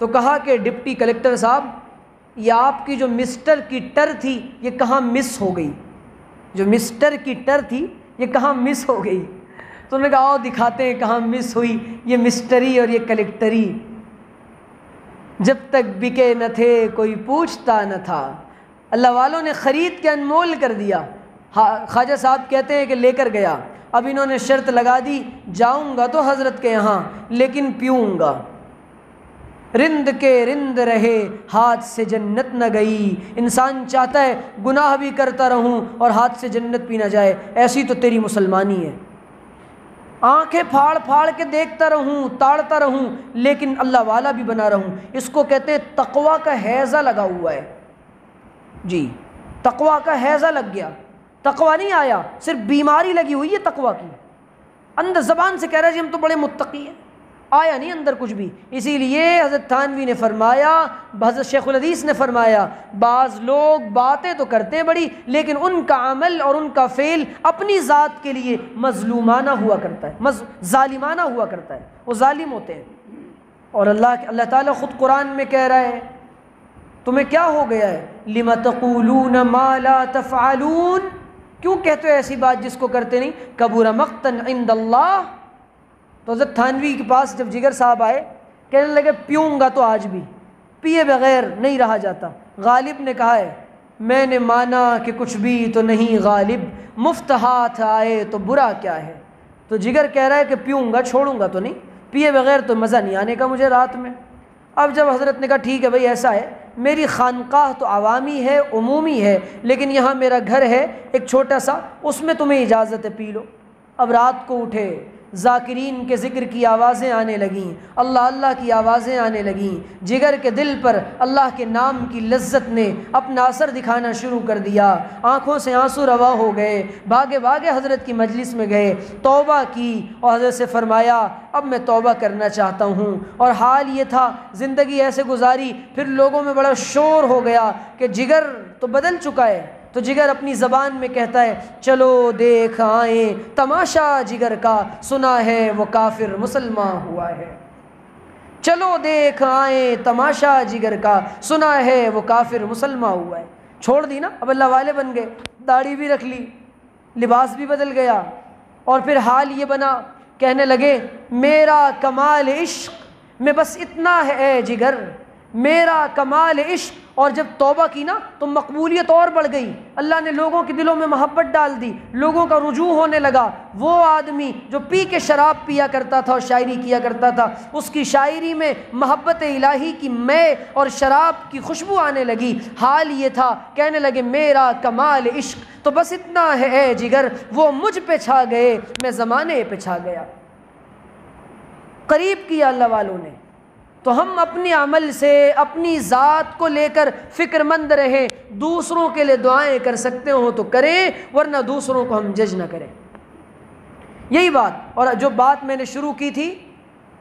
تو کہا کہ ڈپٹی کلیکٹر صاحب یہ آپ کی جو مسٹر کی ٹر تھی یہ کہاں مس ہو گئی؟ جو مسٹر کی ٹر تھی یہ کہاں مس ہو گئی؟ تو انہوں نے کہا آؤ دکھاتے ہیں کہاں مس ہوئی، یہ مسٹری اور یہ کلیکٹری۔ جب تک بکے نہ تھے کوئی پوچھتا نہ تھا، اللہ والوں نے خرید کے انمول کر دیا۔ خواجہ صاحب کہتے ہیں کہ لے کر گیا، اب انہوں نے شرط لگا دی جاؤں گا تو حضرت کے یہاں لیکن پیوں گا۔ رند کے رند رہے ہاتھ سے جنت نہ گئی، انسان چاہتا ہے گناہ بھی کرتا رہوں اور ہاتھ سے جنت پی نہ جائے، ایسی تو تیری مسلمانی ہے۔ آنکھیں پھاڑ پھاڑ کے دیکھتا رہوں، تاڑتا رہوں، لیکن اللہ والا بھی بنا رہوں، اس کو کہتے ہیں تقویٰ کا ہیضہ لگا ہوا ہے۔ جی تقویٰ کا ہیضہ لگ گیا، تقویٰ نہیں آیا، صرف بیماری لگی ہوئی ہے تقویٰ کی، اندر زبان سے کہہ رہا ہے جی ہم تو بڑے متقی ہیں، آیا نہیں اندر کچھ بھی۔ اسی لیے حضرت تھانوی نے فرمایا، حضرت شیخ الحدیث نے فرمایا بعض لوگ باتیں تو کرتے ہیں بڑی، لیکن ان کا عمل اور ان کا فعل اپنی ذات کے لیے مظلومانہ ہوا کرتا ہے، ظالمانہ ہوا کرتا ہے، وہ ظالم ہوتے ہیں۔ اور اللہ تعالیٰ خود قرآن میں کہہ رہا ہے تمہیں کیا ہو گیا ہے، لم تقولون ما لا تفعلون، کیوں کہتے ہو ایسی بات جس کو کرتے نہیں، کبر مقتا عند اللہ۔ تو حضرت تھانوی کے پاس جب جگر صاحب آئے کہنے لگے پیوں گا تو آج بھی، پیے بغیر نہیں رہا جاتا۔ غالب نے کہا ہے میں نے مانا کہ کچھ بھی تو نہیں غالب، مفت ہاتھ آئے تو برا کیا ہے۔ تو جگر کہہ رہا ہے کہ پیوں گا، چھوڑوں گا تو نہیں، پیے بغیر تو مزہ نہیں آنے کا مجھے رات میں۔ اب جب حضرت نے کہا ٹھیک ہے بھائی ایسا ہے، میری خانقاہ تو عوامی ہے، عمومی ہے، لیکن یہاں میرا گھر ہے ایک چھوٹا سا، اس میں تمہیں اجازت ہے پی لو۔ اب رات کو اٹھے، ذاکرین کے ذکر کی آوازیں آنے لگیں، اللہ اللہ کی آوازیں آنے لگیں، جگر کے دل پر اللہ کے نام کی لذت نے اپنا اثر دکھانا شروع کر دیا، آنکھوں سے آنسو روا ہو گئے، بھاگے بھاگے حضرت کی مجلس میں گئے، توبہ کی اور حضرت سے فرمایا اب میں توبہ کرنا چاہتا ہوں۔ اور حال یہ تھا زندگی ایسے گزاری، پھر لوگوں میں بڑا شور ہو گیا کہ جگر تو بدل چکا ہے، تو جگر اپنی زبان میں کہتا ہے چلو دیکھ آئیں تماشا جگر کا، سنا ہے وہ کافر مسلمان ہوا ہے۔ چلو دیکھ آئیں تماشا جگر کا، سنا ہے وہ کافر مسلمان ہوا ہے۔ چھوڑ دی نا، اب اللہ والے بن گئے، داڑھی بھی رکھ لی، لباس بھی بدل گیا، اور پھر حال یہ بنا کہنے لگے میرا کمال عشق میں بس اتنا ہے اے جگر، میرا کمال عشق. اور جب توبہ کی نا تو مقبولیت اور بڑھ گئی. اللہ نے لوگوں کے دلوں میں محبت ڈال دی, لوگوں کا رجوع ہونے لگا. وہ آدمی جو پی کے شراب پیا کرتا تھا اور شاعری کیا کرتا تھا, اس کی شاعری میں محبت الہی کی مے اور شراب کی خوشبو آنے لگی. حال یہ تھا, کہنے لگے میرا کمال عشق تو بس اتنا ہے اے جگر, وہ مجھ پہ چھا گئے میں زمانے پہ چھا گیا. قریب کیا اللہ والوں نے. تو ہم اپنے عمل سے اپنی ذات کو لے کر فکر مند رہیں. دوسروں کے لیے دعائیں کر سکتے ہوں تو کریں, ورنہ دوسروں کو ہم جج نہ کریں. یہی بات. اور جو بات میں نے شروع کی تھی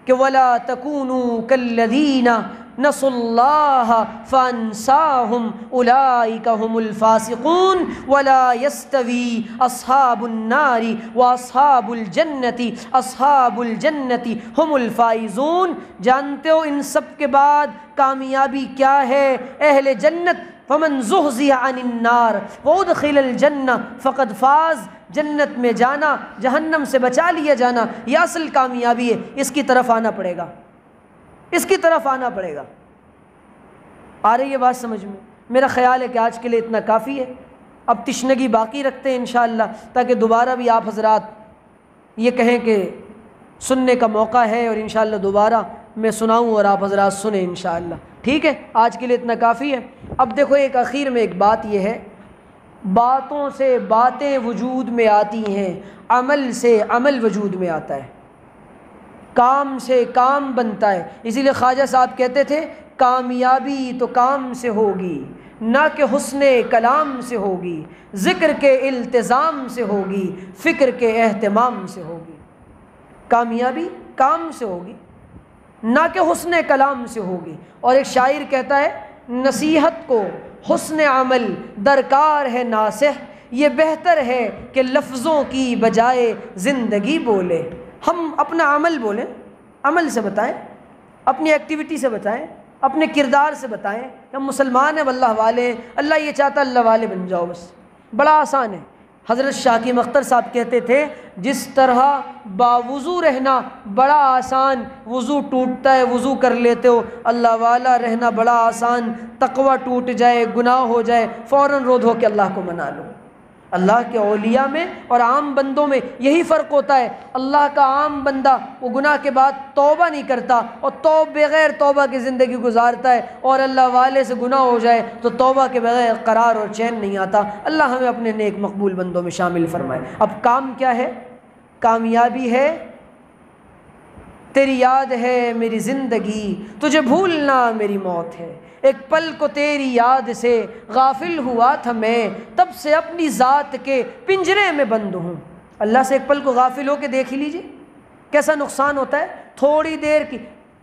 کہ وَلَا تَكُونُوا كَالَّذِينَ نَسُوا اللَّهَ فَأَنسَاهُمْ أُولَٰئِكَ هُمُ الْفَاسِقُونَ وَلَا يَسْتَوِي أَصْحَابُ النَّارِ وَأَصْحَابُ الْجَنَّةِ أَصْحَابُ الْجَنَّةِ هُمُ الْفَائِزُونَ. جانتے ہو ان سب کے بعد کامیابی کیا ہے؟ اہل جنت. فَمَنْ زُحْزِحَ عَنِ النَّارِ وَأُدْخِلَ الْجَنَّةَ فَقَدْ فَازَ. جنت میں جانا, جہنم سے بچا لیا جانا, یہ اصل کامیابی ہے. اس کی طرف آنا پڑے گا, اس کی طرف آنا پڑے گا. آ رہی ہے بات سمجھ میں؟ میرا خیال ہے کہ آج کے لیے اتنا کافی ہے. اب تشنگی باقی رکھتے ہیں انشاءاللہ, تاکہ دوبارہ بھی آپ حضرات یہ کہیں کہ سننے کا موقع ہے, اور انشاءاللہ دوبارہ میں سناؤں اور آپ حضرات سنیں انشاءاللہ. ٹھیک ہے, آج کے لیے اتنا کافی ہے. اب دیکھو ایک آخر میں ایک بات یہ ہے, باتوں سے باتیں وجود میں آتی ہیں, عمل سے عمل وجود میں آتا ہے, کام سے کام بنتا ہے. اسی لیے خواجہ صاحب کہتے تھے کامیابی تو کام سے ہوگی, نہ کہ حسن کلام سے ہوگی, ذکر کے التزام سے ہوگی, فکر کے اہتمام سے ہوگی. کامیابی کام سے ہوگی, نہ کہ حسن کلام سے ہوگی. اور ایک شاعر کہتا ہے نصیحت کو حسن عمل درکار ہے ناصح, یہ بہتر ہے کہ لفظوں کی بجائے زندگی بولے. ہم اپنا عمل بولیں, عمل سے بتائیں, اپنی ایکٹیویٹی سے بتائیں, اپنے کردار سے بتائیں. ہم مسلمان ہیں, اللہ والے ہیں, اللہ یہ چاہتا اللہ والے بن جاؤ بس. بڑا آسان ہے. حضرت شاکیم اختر صاحب کہتے تھے جس طرح باوضو رہنا بڑا آسان, وضو ٹوٹتا ہے وضو کر لیتے ہو, اللہ والا رہنا بڑا آسان, تقوی ٹوٹ جائے گناہ ہو جائے فوراً رو دھو کے اللہ کو منا لو. اللہ کے اولیاء میں اور عام بندوں میں یہی فرق ہوتا ہے. اللہ کا عام بندہ وہ گناہ کے بعد توبہ نہیں کرتا اور بغیر توبہ کی زندگی گزارتا ہے, اور اللہ والے سے گناہ ہو جائے تو توبہ کے بغیر قرار اور چین نہیں آتا. اللہ ہمیں اپنے نیک مقبول بندوں میں شامل فرمائے. اب کام کیا ہے؟ کامیابی ہے تیری یاد ہے میری زندگی, تجھے بھولنا میری موت ہے. ایک پل کو تیری یاد سے غافل ہوا تھا میں, تب سے اپنی ذات کے پنجرے میں بند ہوں. اللہ سے ایک پل کو غافل ہو کے دیکھ ہی لیجیے کیسا نقصان ہوتا ہے. تھوڑی دیر کی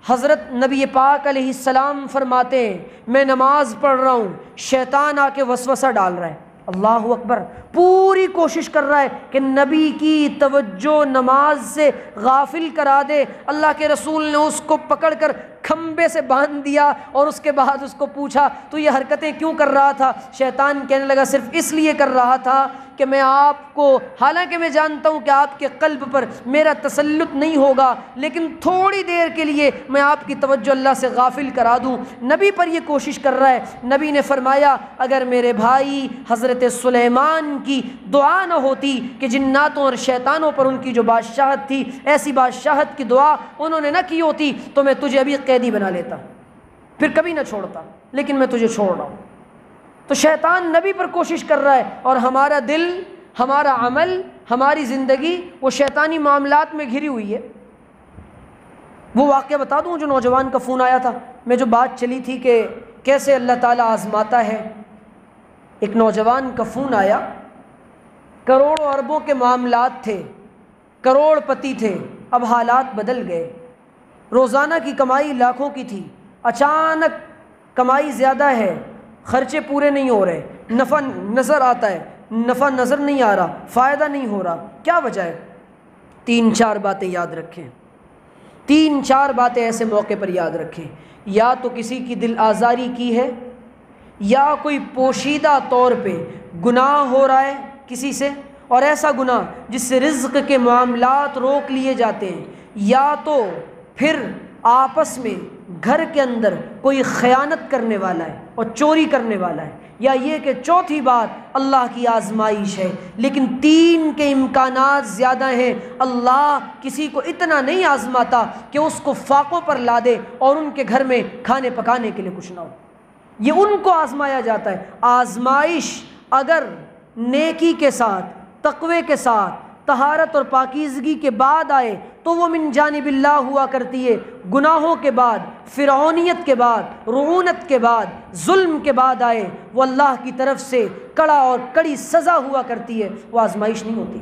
حضرت نبی پاک علیہ السلام فرماتے ہیں میں نماز پڑھ رہا ہوں, شیطان آ کے وسوسہ ڈال رہا ہے, اللہ اکبر, پوری کوشش کر رہا ہے کہ نبی کی توجہ نماز سے غافل کرا دے. اللہ کے رسول نے اس کو پکڑ کر کھمبے سے باندھ دیا اور اس کے بعد اس کو پوچھا تو یہ حرکتیں کیوں کر رہا تھا؟ شیطان کہنے لگا صرف اس لیے کر رہا تھا کہ میں آپ کو, حالانکہ میں جانتا ہوں کہ آپ کے قلب پر میرا تسلط نہیں ہوگا, لیکن تھوڑی دیر کے لیے میں آپ کی توجہ اللہ سے غافل کرا دوں. نبی پر یہ کوشش کر رہا ہے. نبی نے فرمایا اگر میرے بھائی حضرت سلیمان کی دعا نہ ہوتی کہ جناتوں اور شیطانوں پر ان کی جو بادشاہت تھی, ایسی بادشاہت کی دعا انہوں نے نہ کی ہوتی, تو میں تجھے ابھی قیدی بنا لیتا, پھر کبھی نہ چھوڑتا, لیکن میں تجھے چھوڑ رہا ہوں. تو شیطان نبی پر کوشش کر رہا ہے, اور ہمارا دل, ہمارا عمل, ہماری زندگی وہ شیطانی معاملات میں گھری ہوئی ہے. وہ واقعہ بتا دوں جو نوجوان کا فون آیا تھا, میں جو بات چلی تھی کہ کیسے اللہ تعالیٰ آزماتا ہے. ایک نوجوان کا فون آیا, کروڑوں اربوں کے معاملات تھے, کروڑ پتی تھے, اب حالات بدل گئے. روزانہ کی کمائی لاکھوں کی تھی, اچانک کمائی زیادہ ہے, خرچے پورے نہیں ہو رہے, نفع نظر آتا ہے, نفع نظر نہیں آ رہا, فائدہ نہیں ہو رہا. کیا وجہ ہے؟ 3-4 باتیں یاد رکھیں, 3-4 باتیں ایسے موقع پر یاد رکھیں. یا تو کسی کی دل آزاری کی ہے, یا کوئی پوشیدہ طور پہ گناہ ہو رہا ہے کسی سے, اور ایسا گناہ جس سے رزق کے معاملات روک لیے جاتے ہیں, یا تو پھر آپس میں گھر کے اندر کوئی خیانت کرنے والا ہے اور چوری کرنے والا ہے، یا یہ کہ چوتھی بات اللہ کی آزمائش ہے، لیکن 3 کے امکانات زیادہ ہیں، اللہ کسی کو اتنا نہیں آزماتا کہ اس کو فاقوں پر لا دے اور ان کے گھر میں کھانے پکانے کے لیے کچھ نہ ہو، یہ ان کو آزمایا جاتا ہے۔ آزمائش اگر نیکی کے ساتھ، تقوی کے ساتھ، طہارت اور پاکیزگی کے بعد آئے تو وہ من جانب اللہ ہوا کرتی ہے، گناہوں کے بعد، فرعونیت کے بعد، رعونت کے بعد، ظلم کے بعد آئے وہ اللہ کی طرف سے کڑا اور کڑی سزا ہوا کرتی ہے، وہ آزمائش نہیں ہوتی،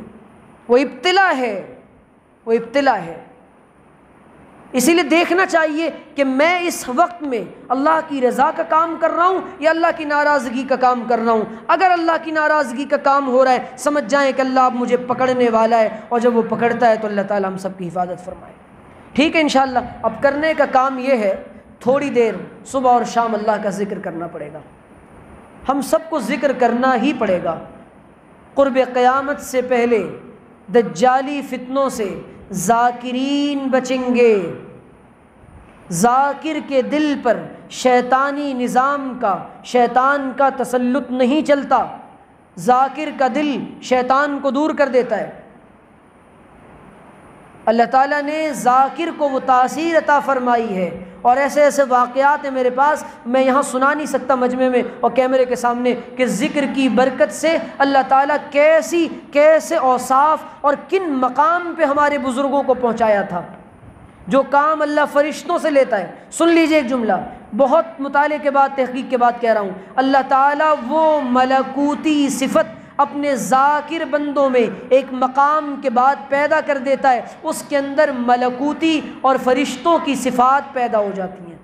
وہ ابتلا ہے، وہ ابتلا ہے۔ اسی لیے دیکھنا چاہیے کہ میں اس وقت میں اللہ کی رضا کا کام کر رہا ہوں یا اللہ کی ناراضگی کا کام کر رہا ہوں۔ اگر اللہ کی ناراضگی کا کام ہو رہا ہے سمجھ جائیں کہ اللہ اب مجھے پکڑنے والا ہے، اور جب وہ پکڑتا ہے تو اللہ تعالیٰ ہم سب کی حفاظت فرمائے۔ ٹھیک ہے انشاءاللہ۔ اب کرنے کا کام یہ ہے، تھوڑی دیر صبح اور شام اللہ کا ذکر کرنا پڑے گا، ہم سب کو ذکر کرنا ہی پڑے گا۔ قرب قیامت سے پہلے دجالی فتنوں سے ذاکرین بچیں گے، ذاکر کے دل پر شیطانی نظام کا، شیطان کا تسلط نہیں چلتا، ذاکر کا دل شیطان کو دور کر دیتا ہے۔ اللہ تعالیٰ نے ذاکر کو وہ تاثیر عطا فرمائی ہے، اور ایسے ایسے واقعات ہیں میرے پاس، میں یہاں سنا نہیں سکتا مجمع میں اور کیمرے کے سامنے، کہ ذکر کی برکت سے اللہ تعالیٰ کیسے اوصاف اور کن مقام پہ ہمارے بزرگوں کو پہنچایا تھا۔ جو کام اللہ فرشتوں سے لیتا ہے، سن لیجئے ایک جملہ، بہت مطالعے کے بعد، تحقیق کے بعد کہہ رہا ہوں، اللہ تعالیٰ وہ ملکوتی صفت اپنے ذاکر بندوں میں ایک مقام کے بعد پیدا کر دیتا ہے، اس کے اندر ملکوتی اور فرشتوں کی صفات پیدا ہو جاتی ہیں۔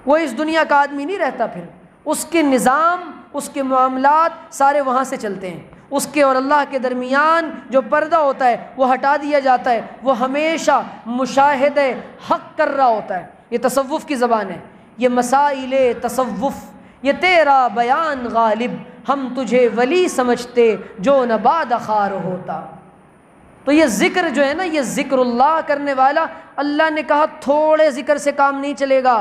وہ اس دنیا کا آدمی نہیں رہتا، پھر اس کے نظام، اس کے معاملات سارے وہاں سے چلتے ہیں، اس کے اور اللہ کے درمیان جو پردہ ہوتا ہے وہ ہٹا دیا جاتا ہے، وہ ہمیشہ مشاہدہ حق کر رہا ہوتا ہے۔ یہ تصوف کی زبان ہے، یہ مسائل تصوف، یہ تیرا بیان غالب، ہم تجھے ولی سمجھتے جو نہ باد خار ہوتا۔ تو یہ ذکر جو ہے نا، یہ ذکر اللہ کرنے والا، اللہ نے کہا تھوڑے ذکر سے کام نہیں چلے گا،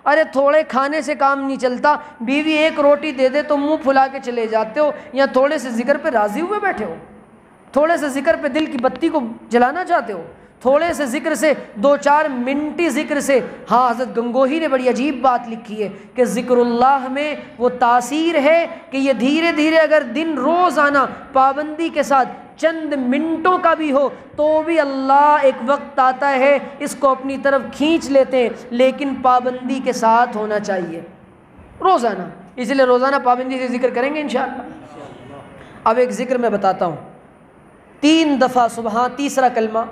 ارے تھوڑے کھانے سے کام نہیں چلتا، بیوی ایک روٹی دے دے تو منہ پھلا کے چلے جاتے ہو، یا تھوڑے سے ذکر پہ راضی ہوئے بیٹھے ہو، تھوڑے سے ذکر پہ دل کی بتی کو جلانا چاہتے ہو، تھوڑے سے ذکر سے، 2-4 منٹی ذکر سے۔ ہاں حضرت گنگوہی نے بڑی عجیب بات لکھی ہے کہ ذکر اللہ میں وہ تاثیر ہے کہ یہ دھیرے دھیرے اگر دن روزانہ پابندی کے ساتھ چند منٹوں کا بھی ہو تو بھی اللہ ایک وقت آتا ہے اس کو اپنی طرف کھینچ لیتے ہیں، لیکن پابندی کے ساتھ ہونا چاہیے روزانہ۔ اس لیے روزانہ پابندی سے ذکر کریں گے انشاءاللہ۔ اب ایک ذکر میں بتاتا ہوں، 3 دفعہ سبحان، تیسرا کلمہ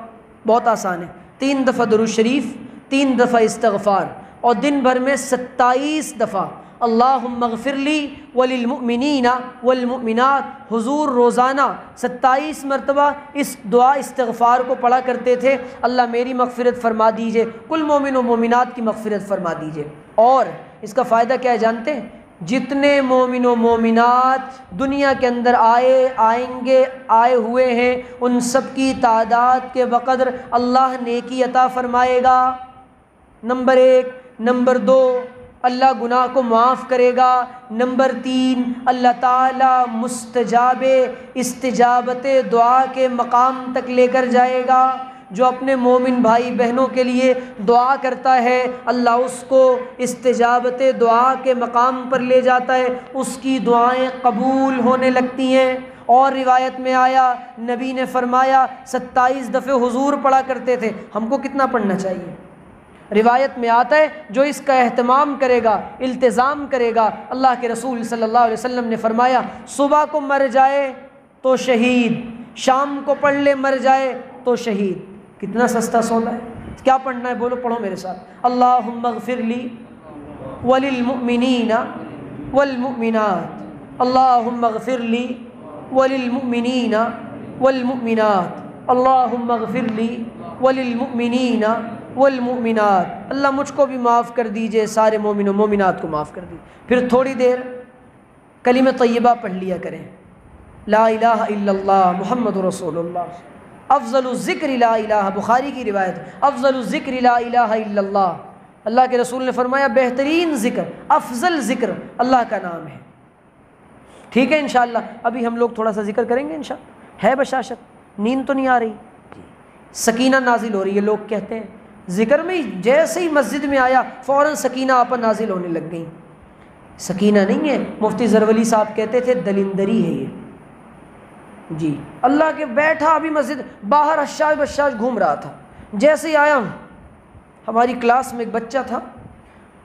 بہت آسان ہے، 3 دفعہ درود شریف، 3 دفعہ استغفار، اور دن بھر میں 27 دفعہ اللہم اغفر لی وللمؤمنین والمؤمنات۔ حضور روزانہ 27 مرتبہ اس دعا استغفار کو پڑھا کرتے تھے، اللہ میری مغفرت فرما دیجئے، کل مومن و مومنات کی مغفرت فرما دیجئے۔ اور اس کا فائدہ کیا ہے جانتے ہیں؟ جتنے مومن و مومنات دنیا کے اندر آئے ہوئے ہیں، ان سب کی تعداد کے بقدر اللہ نیکی عطا فرمائے گا، نمبر 1۔ نمبر 2، اللہ گناہ کو معاف کرے گا۔ نمبر 3، اللہ تعالیٰ مستجاب استجابت دعا کے مقام تک لے کر جائے گا۔ جو اپنے مومن بھائی بہنوں کے لیے دعا کرتا ہے اللہ اس کو استجابت دعا کے مقام پر لے جاتا ہے، اس کی دعائیں قبول ہونے لگتی ہیں۔ اور روایت میں آیا، نبی نے فرمایا 27 دفعے حضور پڑھا کرتے تھے، ہم کو کتنا پڑھنا چاہیے؟ روایت میں آتا ہے جو اس کا اہتمام کرے گا، التزام کرے گا، اللہ کے رسول صلی اللہ علیہ وسلم نے فرمایا صبح کو مر جائے تو شہید، شام کو پڑھ لے مر جائے تو شہید۔ کتنا سستا سودا ہے۔ کیا پڑھنا ہے بولو، پڑھو میرے ساتھ، اللہم اغفر لی وللمؤمنین والمؤمنات، اللہم اغفر لی وللمؤمنین والمؤمنات، اللہم اغفر لی وللمؤمنین والمؤمنات۔ اللہ مجھ کو بھی معاف کر دیجئے، سارے مومن و مومنات کو معاف کر دیجئے۔ پھر تھوڑی دیر کلمہ طیبہ پڑھ لیا کریں، لا الہ الا اللہ محمد رسول اللہ۔ افضل الذکر لا الہ، بخاری کی روایت، افضل الذکر لا الہ الا اللہ، اللہ کے رسول نے فرمایا بہترین ذکر، افضل ذکر اللہ کا نام ہے۔ ٹھیک ہے انشاءاللہ ابھی ہم لوگ تھوڑا سا ذکر کریں گے انشاءاللہ۔ ہے بشاشت، نیند تو نہیں آ رہی؟ سکینہ نازل ہو رہی ہے، لوگ کہتے ہیں ذکر میں جیسے ہی مسجد میں آیا فوراً سکینہ آپ پر نازل ہونے لگ گئی۔ سکینہ نہیں ہے، مفتی زرولی صاحب کہتے تھے دلندری ہے یہ جی۔ اللہ کے بیٹھا ابھی مسجد باہر حشاش بشاش گھوم رہا تھا، جیسے ہی آیا، ہماری کلاس میں ایک بچہ تھا،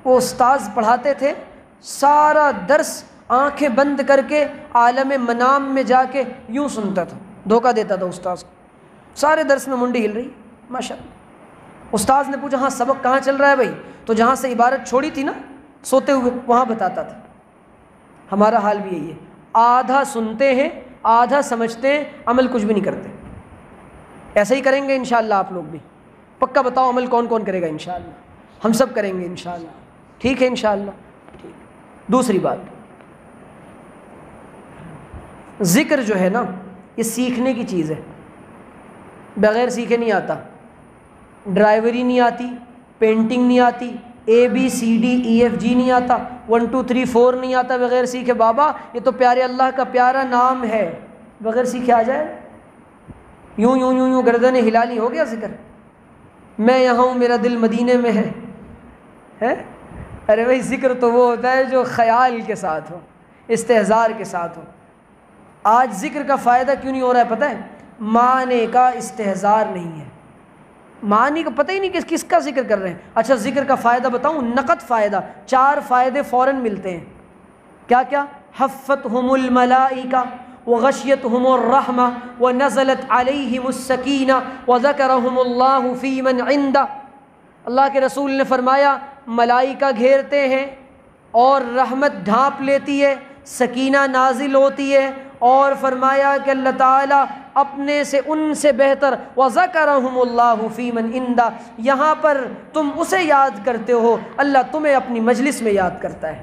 وہ استاذ پڑھاتے تھے، سارا درس آنکھیں بند کر کے عالم منام میں جا کے یوں سنتا تھا، دھوکہ دیتا تھا استاذ کو، سارے درس میں منڈی ہل رہی ماشاءاللہ۔ استاذ نے پوچھا ہاں سبق کہاں چل رہا ہے بھائی؟ تو جہاں سے عبارت چھوڑی تھی نا سوتے ہوئے وہاں بتاتا تھا۔ ہمارا حال بھی یہی ہے، آدھا سنتے ہیں، آدھا سمجھتے ہیں، عمل کچھ بھی نہیں کرتے۔ ایسا ہی کریں گے انشاءاللہ آپ لوگ بھی؟ پکا بتاؤ عمل کون کون کرے گا انشاءاللہ؟ ہم سب کریں گے انشاءاللہ، ٹھیک ہے انشاءاللہ؟ ٹھیک۔ دوسری بات، ذکر جو ہے نا یہ سیکھنے کی چیز ہے، بغیر سیکھے نہیں آتا۔ ڈرائیوری نہیں آتی، پینٹنگ نہیں آتی، ABCDEFG نہیں آتا، 1 2 3 4 نہیں آتا بغیر سیکھے۔ بابا یہ تو پیارے اللہ کا پیارا نام ہے، بغیر سیکھے آ جائے؟ یوں یوں یوں یوں گردنیں ہلا لی، ہو گیا ذکر؟ میں یہاں ہوں میرا دل مدینے میں ہے؟ ارے بھائی ذکر تو وہ ہوتا ہے جو خیال کے ساتھ ہو، استحضار کے ساتھ ہو۔ آج ذکر کا فائدہ کیوں نہیں ہو رہا ہے پتہ ہے؟ معنی کا استحضار نہیں ہے، معنی کو پتہ ہی نہیں کس کا ذکر کر رہے ہیں۔ اچھا ذکر کا فائدہ بتاؤں، نقد فائدہ، 4 فائدے فوراً ملتے ہیں۔ کیا کیا؟ حفتہم الملائکہ وغشیتہم الرحمہ ونزلت علیہم السکینہ وذکرہم اللہ فی من عندہ۔ اللہ کے رسول نے فرمایا ملائکہ گھیرتے ہیں اور رحمت ڈھانپ لیتی ہے، سکینہ نازل ہوتی ہے، اور فرمایا کہ اللہ تعالیٰ اپنے سے ان سے بہتر وَذَكَرَهُمُ اللَّهُ فِي مَنْ عِنْدَهُ، یہاں پر تم اسے یاد کرتے ہو، اللہ تمہیں اپنی مجلس میں یاد کرتا ہے۔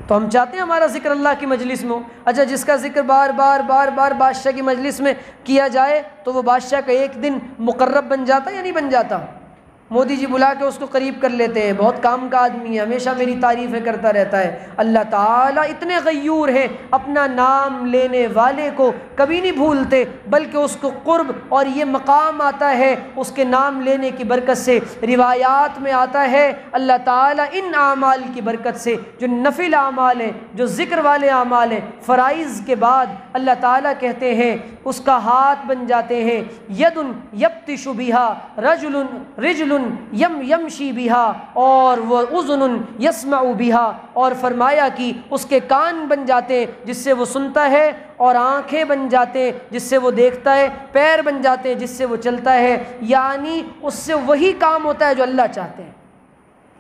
تو ہم چاہتے ہیں ہمارا ذکر اللہ کی مجلس میں ہو۔ اچھا جس کا ذکر بار بار بادشاہ کی مجلس میں کیا جائے تو وہ بادشاہ کا ایک دن مقرب بن جاتا یا نہیں بن جاتا؟ مودی جی بلا کے اس کو قریب کر لیتے ہیں، بہت کام کا آدمی ہے، ہمیشہ میری تعریفیں کرتا رہتا ہے۔ اللہ تعالیٰ اتنے غیور ہیں، اپنا نام لینے والے کو کبھی نہیں بھولتے، بلکہ اس کو قرب اور یہ مقام آتا ہے اس کے نام لینے کی برکت سے۔ روایات میں آتا ہے اللہ تعالیٰ ان اعمال کی برکت سے، جو نفل اعمال ہیں، جو ذکر والے اعمال ہیں، فرائض کے بعد اللہ تعالیٰ کہتے ہیں اس کا ہاتھ بن جاتے ہیں، ید یبطش بہا رجل یمشی بہا، اور وہ اذن یسمع بہا، اور فرمایا کہ اس کے کان بن جاتے ہیں جس سے وہ سنتا ہے، اور آنکھیں بن جاتے ہیں جس سے وہ دیکھتا ہے، پیر بن جاتے ہیں جس سے وہ چلتا ہے، یعنی اس سے وہی کام ہوتا ہے جو اللہ چاہتے ہیں۔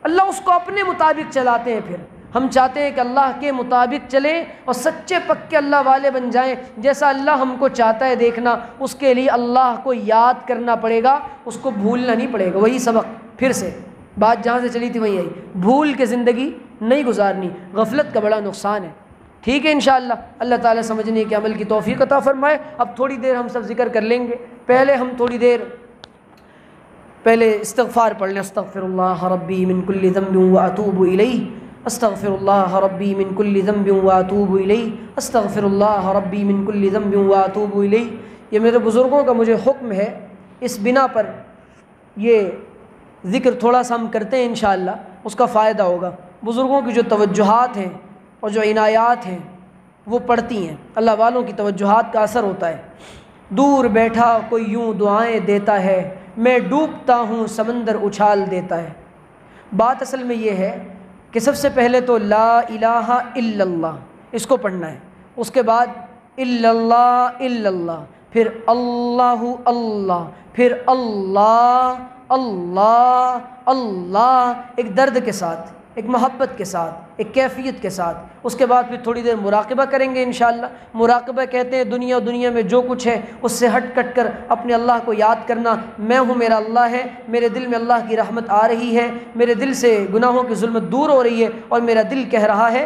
اللہ اس کو اپنے مطابق چلاتے ہیں۔ پھر ہم چاہتے ہیں کہ اللہ کے مطابق چلیں اور سچے پکے اللہ والے بن جائیں، جیسا اللہ ہم کو چاہتا ہے دیکھنا۔ اس کے لیے اللہ کو یاد کرنا پڑے گا، اس کو بھولنا نہیں پڑے گا۔ وہی سبق پھر سے بات جہاں سے چلی تھی وہیں آئی، بھول کے زندگی نہیں گزارنی، غفلت کا بڑا نقصان ہے۔ ٹھیک ہے انشاءاللہ اللہ تعالیٰ سمجھنے کے عمل کی توفیق عطا فرمائے۔ اب تھوڑی دیر ہم سب ذکر کر لیں گے، پہلے ہم تھوڑی دیر استغفار پڑھ لیں۔ استغفر اللہ ربی من کل ذنب واتوب الیہ، استغفر اللہ ربی من کل ذنب واتوب الیہ، استغفر اللہ ربی من کل ذنب واتوب الیہ۔ یہ میرے بزرگوں کا مجھے حکم ہے، اس بنا پر یہ ذکر تھوڑا سا ہم کرتے ہیں انشاءاللہ اس کا فائدہ ہوگا۔ بزرگوں کی جو توجہات ہیں اور جو عنایات ہیں وہ پڑتی ہیں، اللہ والوں کی توجہات کا اثر ہوتا ہے۔ دور بیٹھا کوئی یوں دعائیں دیتا ہے، میں ڈوبتا ہوں سمندر اچھال دیتا ہے۔ بات اصل میں یہ ہے کہ سب سے پہلے تو لا الہ الا اللہ اس کو پڑھنا ہے، اس کے بعد الا اللہ، پھر اللہ اللہ، پھر اللہ اللہ اللہ، ایک درد کے ساتھ، ایک محبت کے ساتھ، ایک کیفیت کے ساتھ۔ اس کے بعد پھر تھوڑی دیر مراقبہ کریں گے انشاءاللہ۔ مراقبہ کہتے ہیں دنیا میں جو کچھ ہے اس سے ہٹ کٹ کر اپنے اللہ کو یاد کرنا۔ میں ہوں، میرا اللہ ہے، میرے دل میں اللہ کی رحمت آ رہی ہے، میرے دل سے گناہوں کی ظلمت دور ہو رہی ہے، اور میرا دل کہہ رہا ہے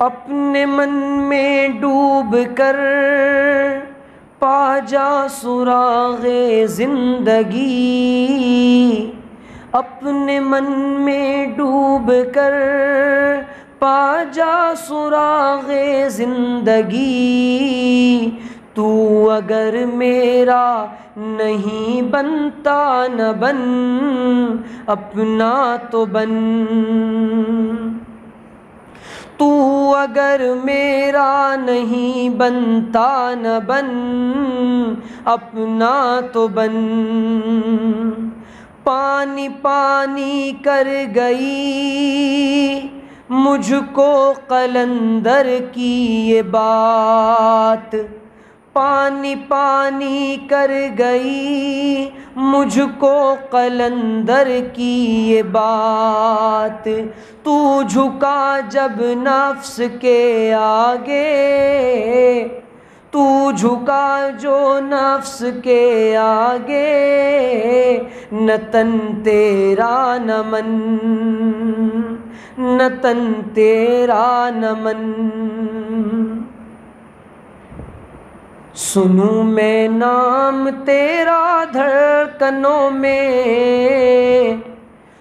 اپنے من میں ڈوب کر پا جا سراغ زندگی، اپنے من میں ڈوب کر پا جا سراغ زندگی، تو اگر میرا نہیں بنتا نہ بن، اپنا تو بن، تو اگر میرا نہیں بنتا نہ بن، اپنا تو بن۔ پانی پانی کر گئی مجھ کو قلندر کی یہ بات، پانی پانی کر گئی مجھ کو قلندر کی یہ بات، تو جھکا جب نفس کے آگے، تو جھکا جو نفس کے آگے، نہ تن تیرا نہ من، نہ تن تیرا نہ من۔ سنوں میں نام تیرا دھڑکنوں میں،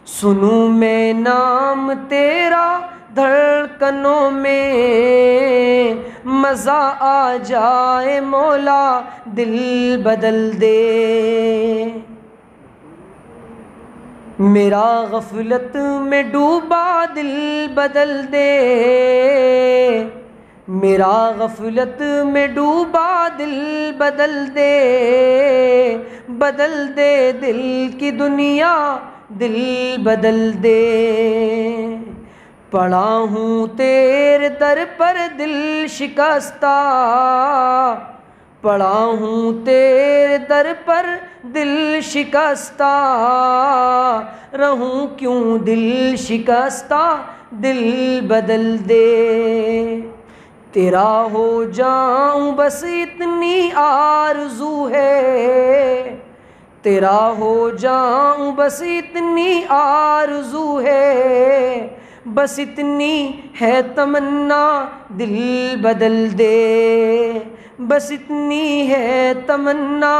سنوں میں نام تیرا دھڑکنوں میں، مزہ آ جائے مولا دل بدل دے، میرا غفلت میں ڈوبا دل بدل دے، میرا غفلت میں ڈوبا دل بدل دے، بدل دے دل کی دنیا دل بدل دے، پڑا ہوں تیرے در پر دل شکستہ، پڑا ہوں تیرے در پر دل شکستہ، رہوں کیوں دل شکستہ دل بدل دے، تیرا ہو جاؤں بس اتنی آرزو ہے، تیرا ہو جاؤں بس اتنی آرزو ہے، بس اتنی ہے تمنا دل بدل دے، بس اتنی ہے تمنا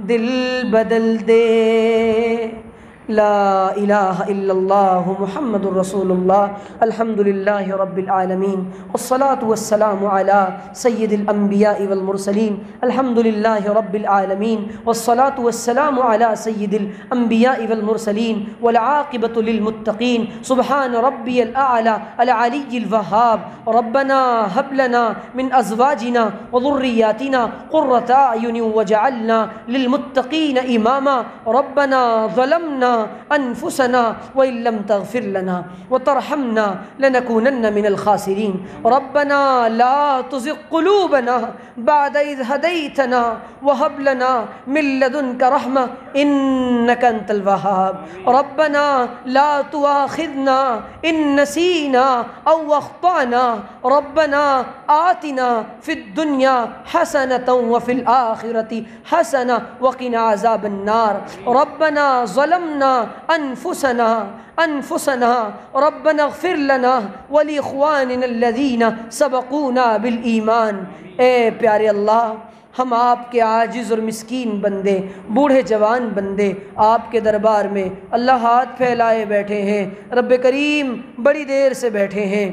دل بدل دے۔ لا الہ الا اللہ محمد رسول اللہ، الحمد للہ رب العالمین، والصلاة والسلام علی سید الانبیاء والمرسلین، الحمد للہ رب العالمین، والصلاة والسلام علی سید الانبیاء والمرسلین، والعاقبۃ للمتقین، سبحان ربی الاعلی العلی الوہاب، ربنا هب لنا من ازواجنا وذریاتنا قرۃ اعین واجعلنا للمتقین اماما، ربنا ظلمنا انفسنا وان لم تغفر لنا وترحمنا لنكونن من الخاسرين، ربنا لا تزغ قلوبنا بعد اذ هديتنا وهب لنا من لدنك رحمة انك انت الوهاب، ربنا لا تؤاخذنا ان نسينا او اخطأنا، ربنا آتنا في الدنيا حسنة وفي الآخرة حسنة وقنا عذاب النار، ربنا ظلمنا انفسنا ربنا اغفر لنا ولاخواننا الذين سبقونا بالایمان۔ اے پیارے اللہ، ہم آپ کے عاجز اور مسکین بندے، بوڑھے جوان بندے آپ کے دربار میں اللہ ہاتھ پھیلائے بیٹھے ہیں، رب کریم بڑی دیر سے بیٹھے ہیں،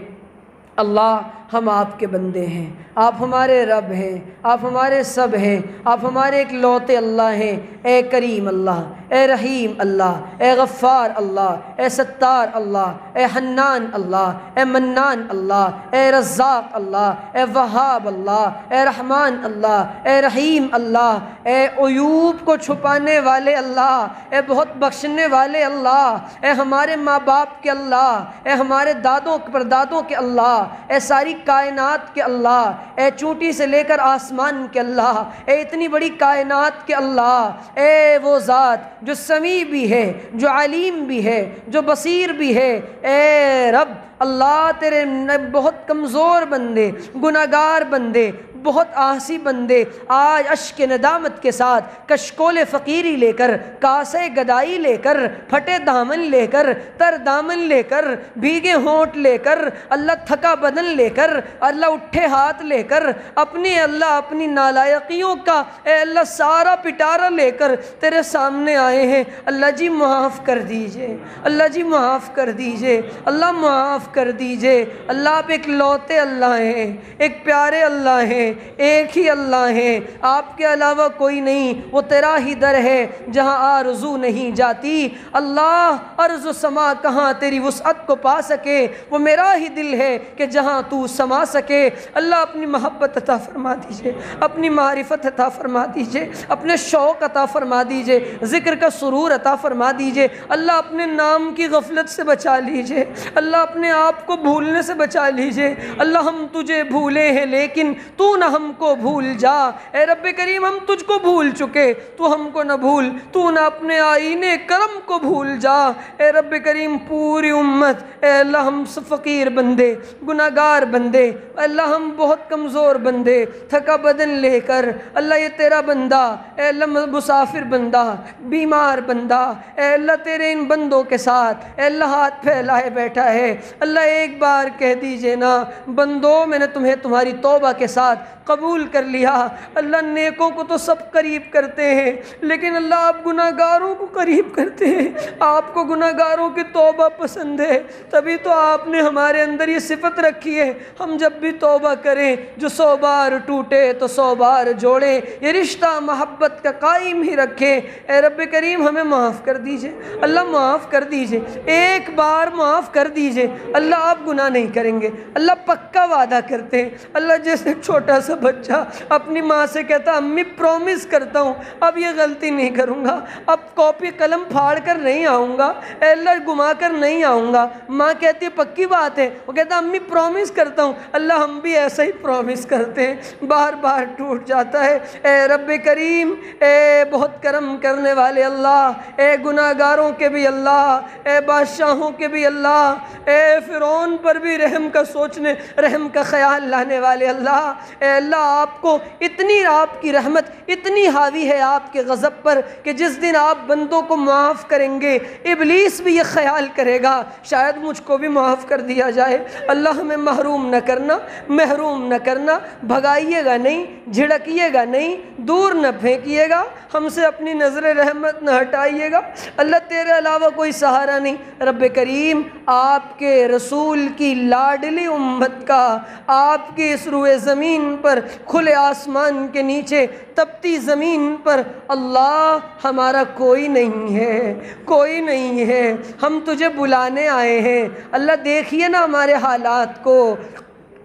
اللہ ہم آپ کے بندے ہیں، آپ ہمارے رب ہیں، آپ ہمارے سب ہیں، آپ ہمارے ایک لوتے اللہ ہیں، اے کریم اللہ، اے رحیم اللہ، اے غفار اللہ، اے ستار اللہ، اے حنان اللہ، اے منان اللہ، اے رزاق اللہ، اے وہاب اللہ، اے رحمان اللہ، اے رحیم اللہ، اے عیوب کو چھپانے والے اللہ، اے بہت بخشنے والے اللہ، اے ہمارے ماں باپ کے اللہ، اے ہمارے دادوں پردادوں کے اللہ، اے ساری کائنات کے اللہ، اے چونٹی سے لے کر آسمان کے اللہ، اے اتنی بڑی کائنات کے اللہ، اے وہ ذات جو سمیع بھی ہے، جو علیم بھی ہے، جو بصیر بھی ہے، اے رب اللہ تیرے بہت کمزور بندے، گناہگار بندے، بہت آسی بندے آج اشک ندامت کے ساتھ کشکول فقیری لے کر، کاسے گدائی لے کر، پھٹے دامن لے کر، تر دامن لے کر، بھیگے ہونٹ لے کر، اللہ تھکا بدن لے کر، اللہ اٹھے ہاتھ لے کر، اپنی نالائقیوں کا اے اللہ سارا پٹارا لے کر تیرے سامنے آئے ہیں۔ اللہ جی معاف کر دیجئے، اللہ جی معاف کر دیجئے، اللہ معاف کر دیجئے۔ اللہ آپ ایک لوتے اللہ ہیں، ایک پیارے اللہ ہیں، ایک ہی اللہ ہیں، آپ کے علاوہ کوئی نہیں۔ وہ تیرا ہی در ہے جہاں آرزو نہیں جاتی۔ اللہ ارض و سما کہاں تیری وسعت کو پا سکے، وہ میرا ہی دل ہے کہ جہاں تو سما سکے۔ اللہ اپنی محبت عطا فرما دیجئے، اپنی معرفت عطا فرما دیجئے، اپنے شوق عطا فرما دیجئے، ذکر کا سرور عطا فرما دیجئے۔ اللہ اپنے نام کی غفلت سے بچا لیجئے، اللہ اپنے آپ کو بھولنے سے بچا لیجئے۔ اللہ ہم تجھے بھولے ہیں لیکن تو نہ ہم کو بھول جا۔ اے رب کریم ہم تجھ کو بھول چکے، تو ہم کو نہ بھول، تو نہ اپنے آئینے کرم کو بھول جا۔ اے رب کریم پوری امت، اے اللہ ہم فقیر بندے، گناہگار بندے، اللہ ہم بہت کمزور بندے، تھکا بدن لے کر، اللہ یہ تیرا بندہ، اے اللہ مسافر بندہ، بیمار بندہ، اے اللہ تیرے ان بندوں کے ساتھ اے اللہ ہاتھ پھیلائے بیٹھا ہے۔ اللہ ایک بار کہہ دیجئے نا، بندوں میں نے تمہیں تمہاری توبہ کے ساتھ قبول کر لیا۔ اللہ نیکوں کو تو سب قریب کرتے ہیں لیکن اللہ آپ گناہگاروں کو قریب کرتے ہیں۔ آپ کو گناہگاروں کی توبہ پسند ہے، تبھی تو آپ نے ہمارے اندر یہ صفت رکھی ہے، ہم جب بھی توبہ کریں جو 100 بار ٹوٹے تو 100 بار جوڑیں، یہ رشتہ محبت کا قائم ہی رکھیں۔ اے رب کریم ہمیں معاف کر دیجئے، اللہ معاف کر دیجئے، ایک بار معاف کر دیجئے۔ اللہ آپ گناہ نہیں کریں گے، اللہ پکا وعدہ کرتے ہیں۔ اللہ جیسے چھوٹا سا بچہ اپنی ماں سے کہتا امی پرومس کرتا ہوں اب یہ غلطی نہیں کروں گا، اب کاپی قلم پھاڑ کر نہیں آؤں گا، اے اللہ گما کر نہیں آؤں گا۔ ماں کہتی ہے پکی بات ہے، وہ کہتا امی پرومس کرتا ہوں۔ اللہ ہم بھی ایسا ہی پرومس کرتے ہیں، بار بار ٹوٹ جاتا ہے۔ اے رب کریم، اے بہت کرم کرنے والے اللہ، اے گناہگاروں کے بھی اللہ، اے بادشاہوں کے بھی اللہ، اے فرعون پر بھی رحم کا سوچنے، رحم کا خیال لانے والے اللہ، اے اللہ آپ کو اتنی آپ کی رحمت اتنی حاوی ہے آپ کے غضب پر کہ جس دن آپ بندوں کو معاف کریں گے ابلیس بھی یہ خیال کرے گا شاید مجھ کو بھی معاف کر دیا جائے۔ اللہ ہمیں محروم نہ کرنا، محروم نہ کرنا، بھگائیے گا نہیں، جھڑکیے گا نہیں، دور نہ پھینکیے گا، ہم سے اپنی نظر رحمت نہ ہٹائیے گا۔ اللہ تیرے علاوہ کوئی سہارا نہیں۔ رب کریم آپ کے رسول کی لاڈلی امت کا، آپ کی اس روئے زمین پر، کھلے آسمان کے نیچے، تپتی زمین پر اللہ ہمارا کوئی نہیں ہے، کوئی نہیں ہے۔ ہم تجھے بلانے آئے ہیں، اللہ دیکھیے نا ہمارے حالات کو۔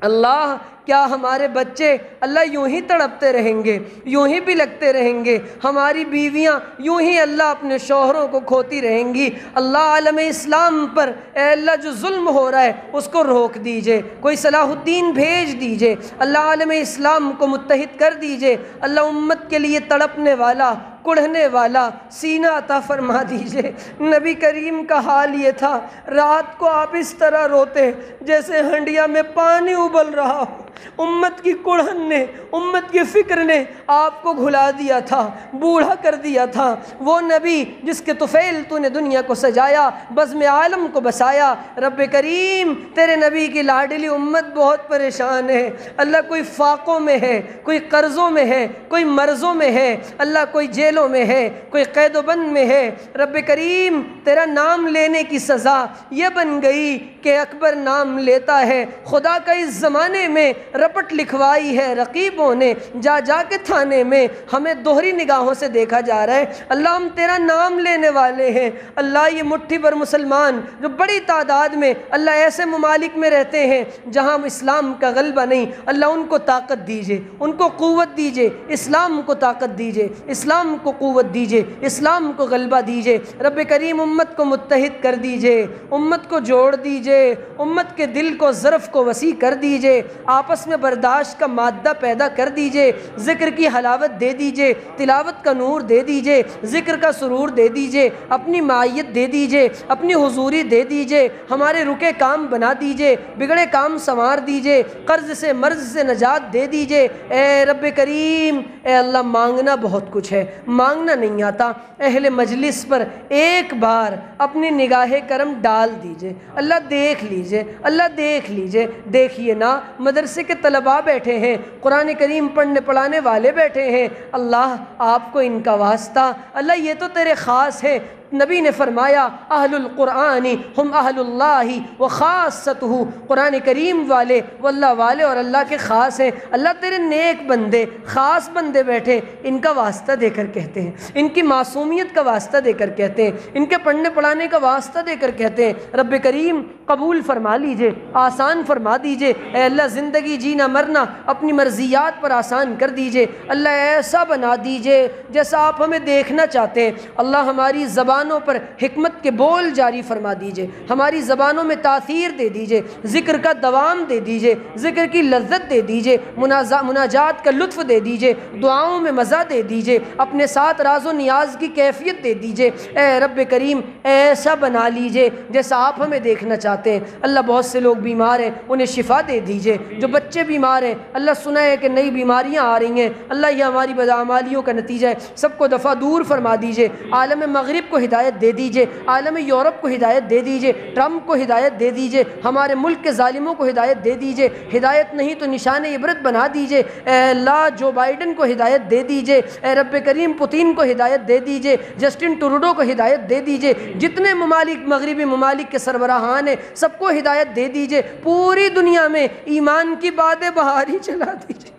اللہ کیا ہمارے بچے اللہ یوں ہی تڑپتے رہیں گے، یوں ہی بلکتے رہیں گے؟ ہماری بیویاں یوں ہی اللہ اپنے شوہروں کو کھوتی رہیں گی؟ اللہ عالم اسلام پر اے اللہ جو ظلم ہو رہا ہے اس کو روک دیجئے، کوئی صلاح الدین بھیج دیجئے، اللہ عالم اسلام کو متحد کر دیجئے، اللہ امت کے لیے تڑپنے والا، کڑھنے والا سینہ عطا فرما دیجئے۔ نبی کریم کا حال یہ تھا، رات کو آپ اس طرح روتے جیسے ہنڈیا میں پانی ابل رہا ہو۔ امت کی کڑھن نے، امت کی فکر نے آپ کو گھلا دیا تھا، بوڑھا کر دیا تھا۔ وہ نبی جس کے طفیل تو نے دنیا کو سجایا، بزم عالم کو بسایا۔ رب کریم تیرے نبی کی لاڈلی امت بہت پریشان ہے۔ اللہ کوئی فاقوں میں ہے، کوئی قرضوں میں ہے، کوئی مرضوں میں ہے، اللہ کوئی جیلوں میں ہے، کوئی قید و بند میں ہے۔ رب کریم تیرا نام لینے کی سزا یہ بن گئی کہ اکبر نام لیتا ہے۔ خدا کا اس زمانے میں رپٹ لکھوائی ہے رقیبوں نے، جا جا کے تھانے میں ہمیں دوہری نگاہوں سے دیکھا جا رہا ہے۔ اللہ ہم تیرا نام لینے والے ہیں۔ اللہ یہ مٹھی بھر مسلمان جو بڑی تعداد میں اللہ ایسے ممالک میں رہتے ہیں جہاں اسلام کا غلبہ نہیں، اللہ ان کو طاقت دیجئے، ان کو قوت دیجئے، اسلام کو طاقت دیجئے، اسلام کو قوت دیجئے، اسلام کو غلبہ دیجئے۔ رب کریم امت کو متحد کر دیجئے، امت کو جوڑ دیجئے۔ دیجئے، امت کے دل کو ظرف کو وسیع کر دیجئے، آپس میں برداشت کا مادہ پیدا کر دیجئے، ذکر کی حلاوت دے دیجئے، تلاوت کا نور دے دیجئے، ذکر کا سرور دے دیجئے، اپنی معیت دے دیجئے، اپنی حضوری دے دیجئے، ہمارے رکے کام بنا دیجئے، بگڑے کام سنوار دیجئے، قرض سے مرض سے نجات دے دیجئے۔ اے رب کریم، اے اللہ مانگنا بہت کچھ ہے، مانگنا نہیں آتا، اہل مجلس پر ایک بار اپنی نگاہ کرم ڈال دیجئے، اللہ دیکھ لیجئے، اللہ دیکھ لیجئے۔ دیکھیے نا، مدرسے کے طلباء بیٹھے ہیں، قرآن کریم پڑھنے پڑھانے والے بیٹھے ہیں، اللہ آپ کو ان کا واسطہ، اللہ یہ تو تیرے خاص ہے۔ نبی نے فرمایا اہل القرآن ہم اہل اللہ و خاصتہ، قرآن کریم والے وہ اللہ والے اور اللہ کے خاص ہیں۔ اللہ تیرے نیک بندے، خاص بندے بیٹھے، ان کا واسطہ دے کر کہتے ہیں، ان کی معصومیت کا واسطہ دے کر کہتے ہیں، ان کے پڑھنے پڑھانے کا واسطہ دے کر کہتے ہیں۔ رب کریم قبول فرما لیجئے، آسان فرما دیجئے۔ اے اللہ زندگی جینا مرنا اپنی مرضیات پر آسان کر دیجئے، اللہ ایسا بنا دیجئے جیسا آپ ہمیں دیکھنا چاہتے ہیں۔ اللہ ہماری زبانوں پر حکمت کے بول جاری فرما دیجئے، ہماری زبانوں میں تاثیر دے دیجئے، ذکر کا دوام دے دیجئے، ذکر کی لذت دے دیجئے، مناجات کا لطف دے دیجئے، دعاؤں میں مزہ دے دیجئے، اپنے ساتھ راز و نیاز کی کیفیت دے دیجئے۔ اے رب کریم ایسا بنا لیجئے جیسا آپ ہمیں دیکھنا چاہتے ہیں۔ اللہ بہت سے لوگ بیمار ہیں، انہیں شفا دے دیجئے۔ جو بچے بیمار ہیں، اللہ سنا ہے کہ نئی بیماریاں آ رہی ہیں، اللہ یہ ہماری بدعمالیوں کا نتیجہ ہے، سب کو دفع دور فرما دیجئے۔ عالم مغرب کو ہدایت دے دیجئے، عالم یورپ کو ہدایت دے دیجئے، ٹرمپ کو ہدایت دے دیجئے، ہمارے ملک کے ظالموں کو ہدایت دے دیجئے، ہدایت نہیں تو نشان عبرت بنا دیجئے۔ اے اللہ جو بائیڈن کو ہدایت دے دیجئے، اے رب کریم پوتین کو ہدایت دے دیجئے، جسٹن ٹروڈو کو ہدایت دے دیجئے، جتنے ممالک مغربی ممالک کے سربراہان ہیں سب کو ہدایت دے دیجئے، پوری دنیا میں ایمان کی بادیں بہاری چلا دیجئے،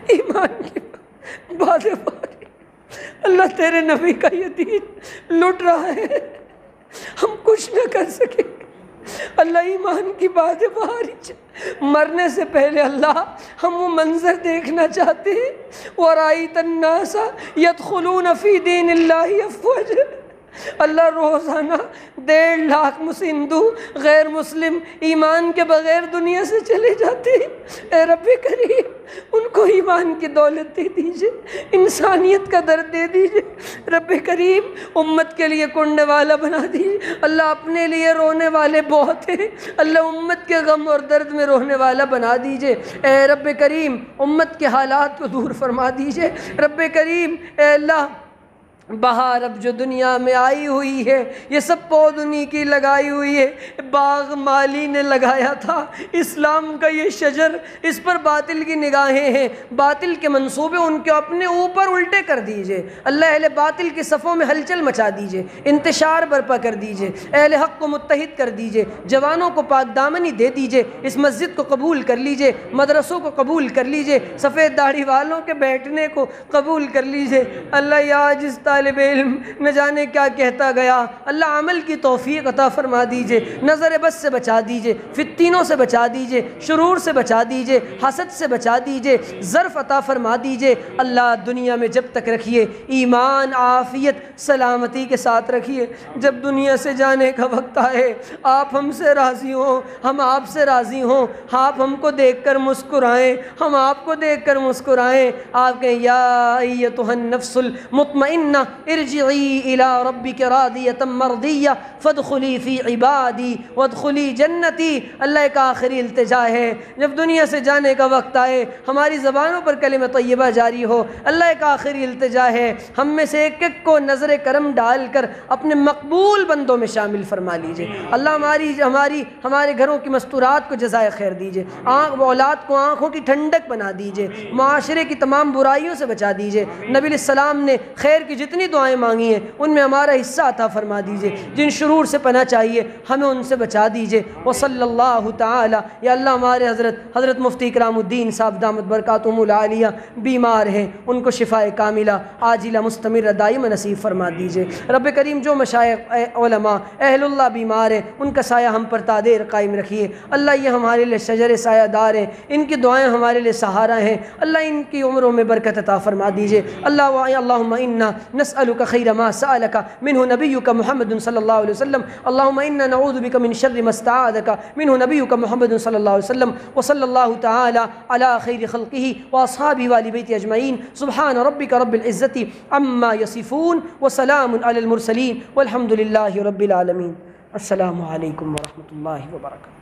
ایمان کی بادیں بہاری۔ اللہ تیرے نبی کا یہ دین لٹ رہا ہے، ہم کچھ نہ کر سکیں گے، اللہ ایمان کی باتیں بہاری مرنے سے پہلے اللہ ہم وہ منظر دیکھنا چاہتے ہیں وَرَأَيْتَ النَّاسَ يَدْخُلُونَ فِي دِينِ اللَّهِ أَفْوَاجًا۔ اللہ روزانہ 1.5 لاکھ ہندو غیر مسلم ایمان کے بغیر دنیا سے چلے جاتے ہیں۔ اے رب کریم ان کو ایمان کی دولت دے دیجئے، انسانیت کا درد دے دیجئے۔ رب کریم امت کے لیے کنڈے والا بنا دیجئے، اللہ اپنے لیے رونے والے بہت ہیں، اللہ امت کے غم اور درد میں رونے والا بنا دیجئے۔ اے رب کریم امت کے حالات کو دور فرما دیجئے۔ رب کریم اے اللہ بہار اب جو دنیا میں آئی ہوئی ہے یہ سب پود انہی کی لگائی ہوئی ہے، باغ مالی نے لگایا تھا، اسلام کا یہ شجر، اس پر باطل کی نگاہیں ہیں، باطل کے منصوبے ان کے اپنے اوپر الٹے کر دیجئے۔ اللہ اہل باطل کی صفوں میں ہلچل مچا دیجئے، انتشار برپا کر دیجئے، اہل حق کو متحد کر دیجئے، جوانوں کو پاک دامنی دے دیجئے، اس مسجد کو قبول کر لیجئے، مدرسوں کو قبول کر لیجئے، سفید داڑھی والوں کے بیٹھنے کو قبول کر لیجئے۔ اللہ یا جس طالب علم نہ جانے کیا کہتا گیا، اللہ عمل کی توفیق عطا فرما دیجئے، نظر بس سے بچا دیجئے، فتنوں سے بچا دیجئے، شرور سے بچا دیجئے، حسد سے بچا دیجئے، ظرف عطا فرما دیجئے۔ اللہ دنیا میں جب تک رکھیے ایمان عافیت سلامتی کے ساتھ رکھیے، جب دنیا سے جانے کا وقت آئے آپ ہم سے راضی ہوں، ہم آپ سے راضی ہوں، آپ ہم کو دیکھ کر مسکرائیں، ہم آپ کو دیکھ کر مسکرائیں، آپ کہیں یا ایتھا النفس المطمئنہ ارجعی الی ربک راضیۃ مرضیہ فادخلی فی عبادی وادخلی جنتی۔ اللہ ایک آخری التجا ہے، جب دنیا سے جانے کا وقت آئے ہماری زبانوں پر کلمہ طیبہ جاری ہو، اللہ ایک آخری التجا ہے، ہم میں سے ایک ایک کو نظر کرم ڈال کر اپنے مقبول بندوں میں شامل فرما لیجئے۔ اللہ ہمارے گھروں کی مستورات کو جزائے خیر دیجئے، اولاد کو آنکھوں کی ٹھنڈک بنا دیجئے، معاشرے کی تمام برائیوں سے بچا دیجئے۔ نبی علیہ السلام نے خیر کی جتنی دعائیں مانگی ہیں ان میں ہمارا حصہ عطا فرما دیجئے، جن شرور سے پناہ چاہیے ہمیں ان سے بچا دیجئے۔ وصلی اللہ تعالی، یا اللہ ہمارے حضرت مفتی اکرام الدین صاحب دامت برکاتہم العالیہ بیمار ہیں، ان کو شفاء کاملہ عاجلہ مستمرہ دائمہ نصیب فرما دیجئے۔ رب کریم جو مشائخ علماء اہل اللہ بیمار ہیں ان کا سایہ ہم پر تا دیر قائم رکھیے۔ اللہ یہ ہمارے لیے شجر سایہ دار ہیں، ان کی دعائیں ہمارے لیے سہارا ہیں، اللہ ان کی عمروں میں برکت عطا فرما دیجئے۔ اللہم انا نسألك خير ما سألك منه نبيك محمد صلى الله عليه وسلم. اللهم إنا نعوذ بك من شر ما استعاذك منه نبيك محمد صلى الله عليه وسلم. وصلى الله تعالى على خير خلقه وأصحابه وآل بيته أجمعين. سبحان ربك رب العزة عما يصفون وسلام على المرسلين والحمد لله رب العالمين. السلام عليكم ورحمة الله وبركاته.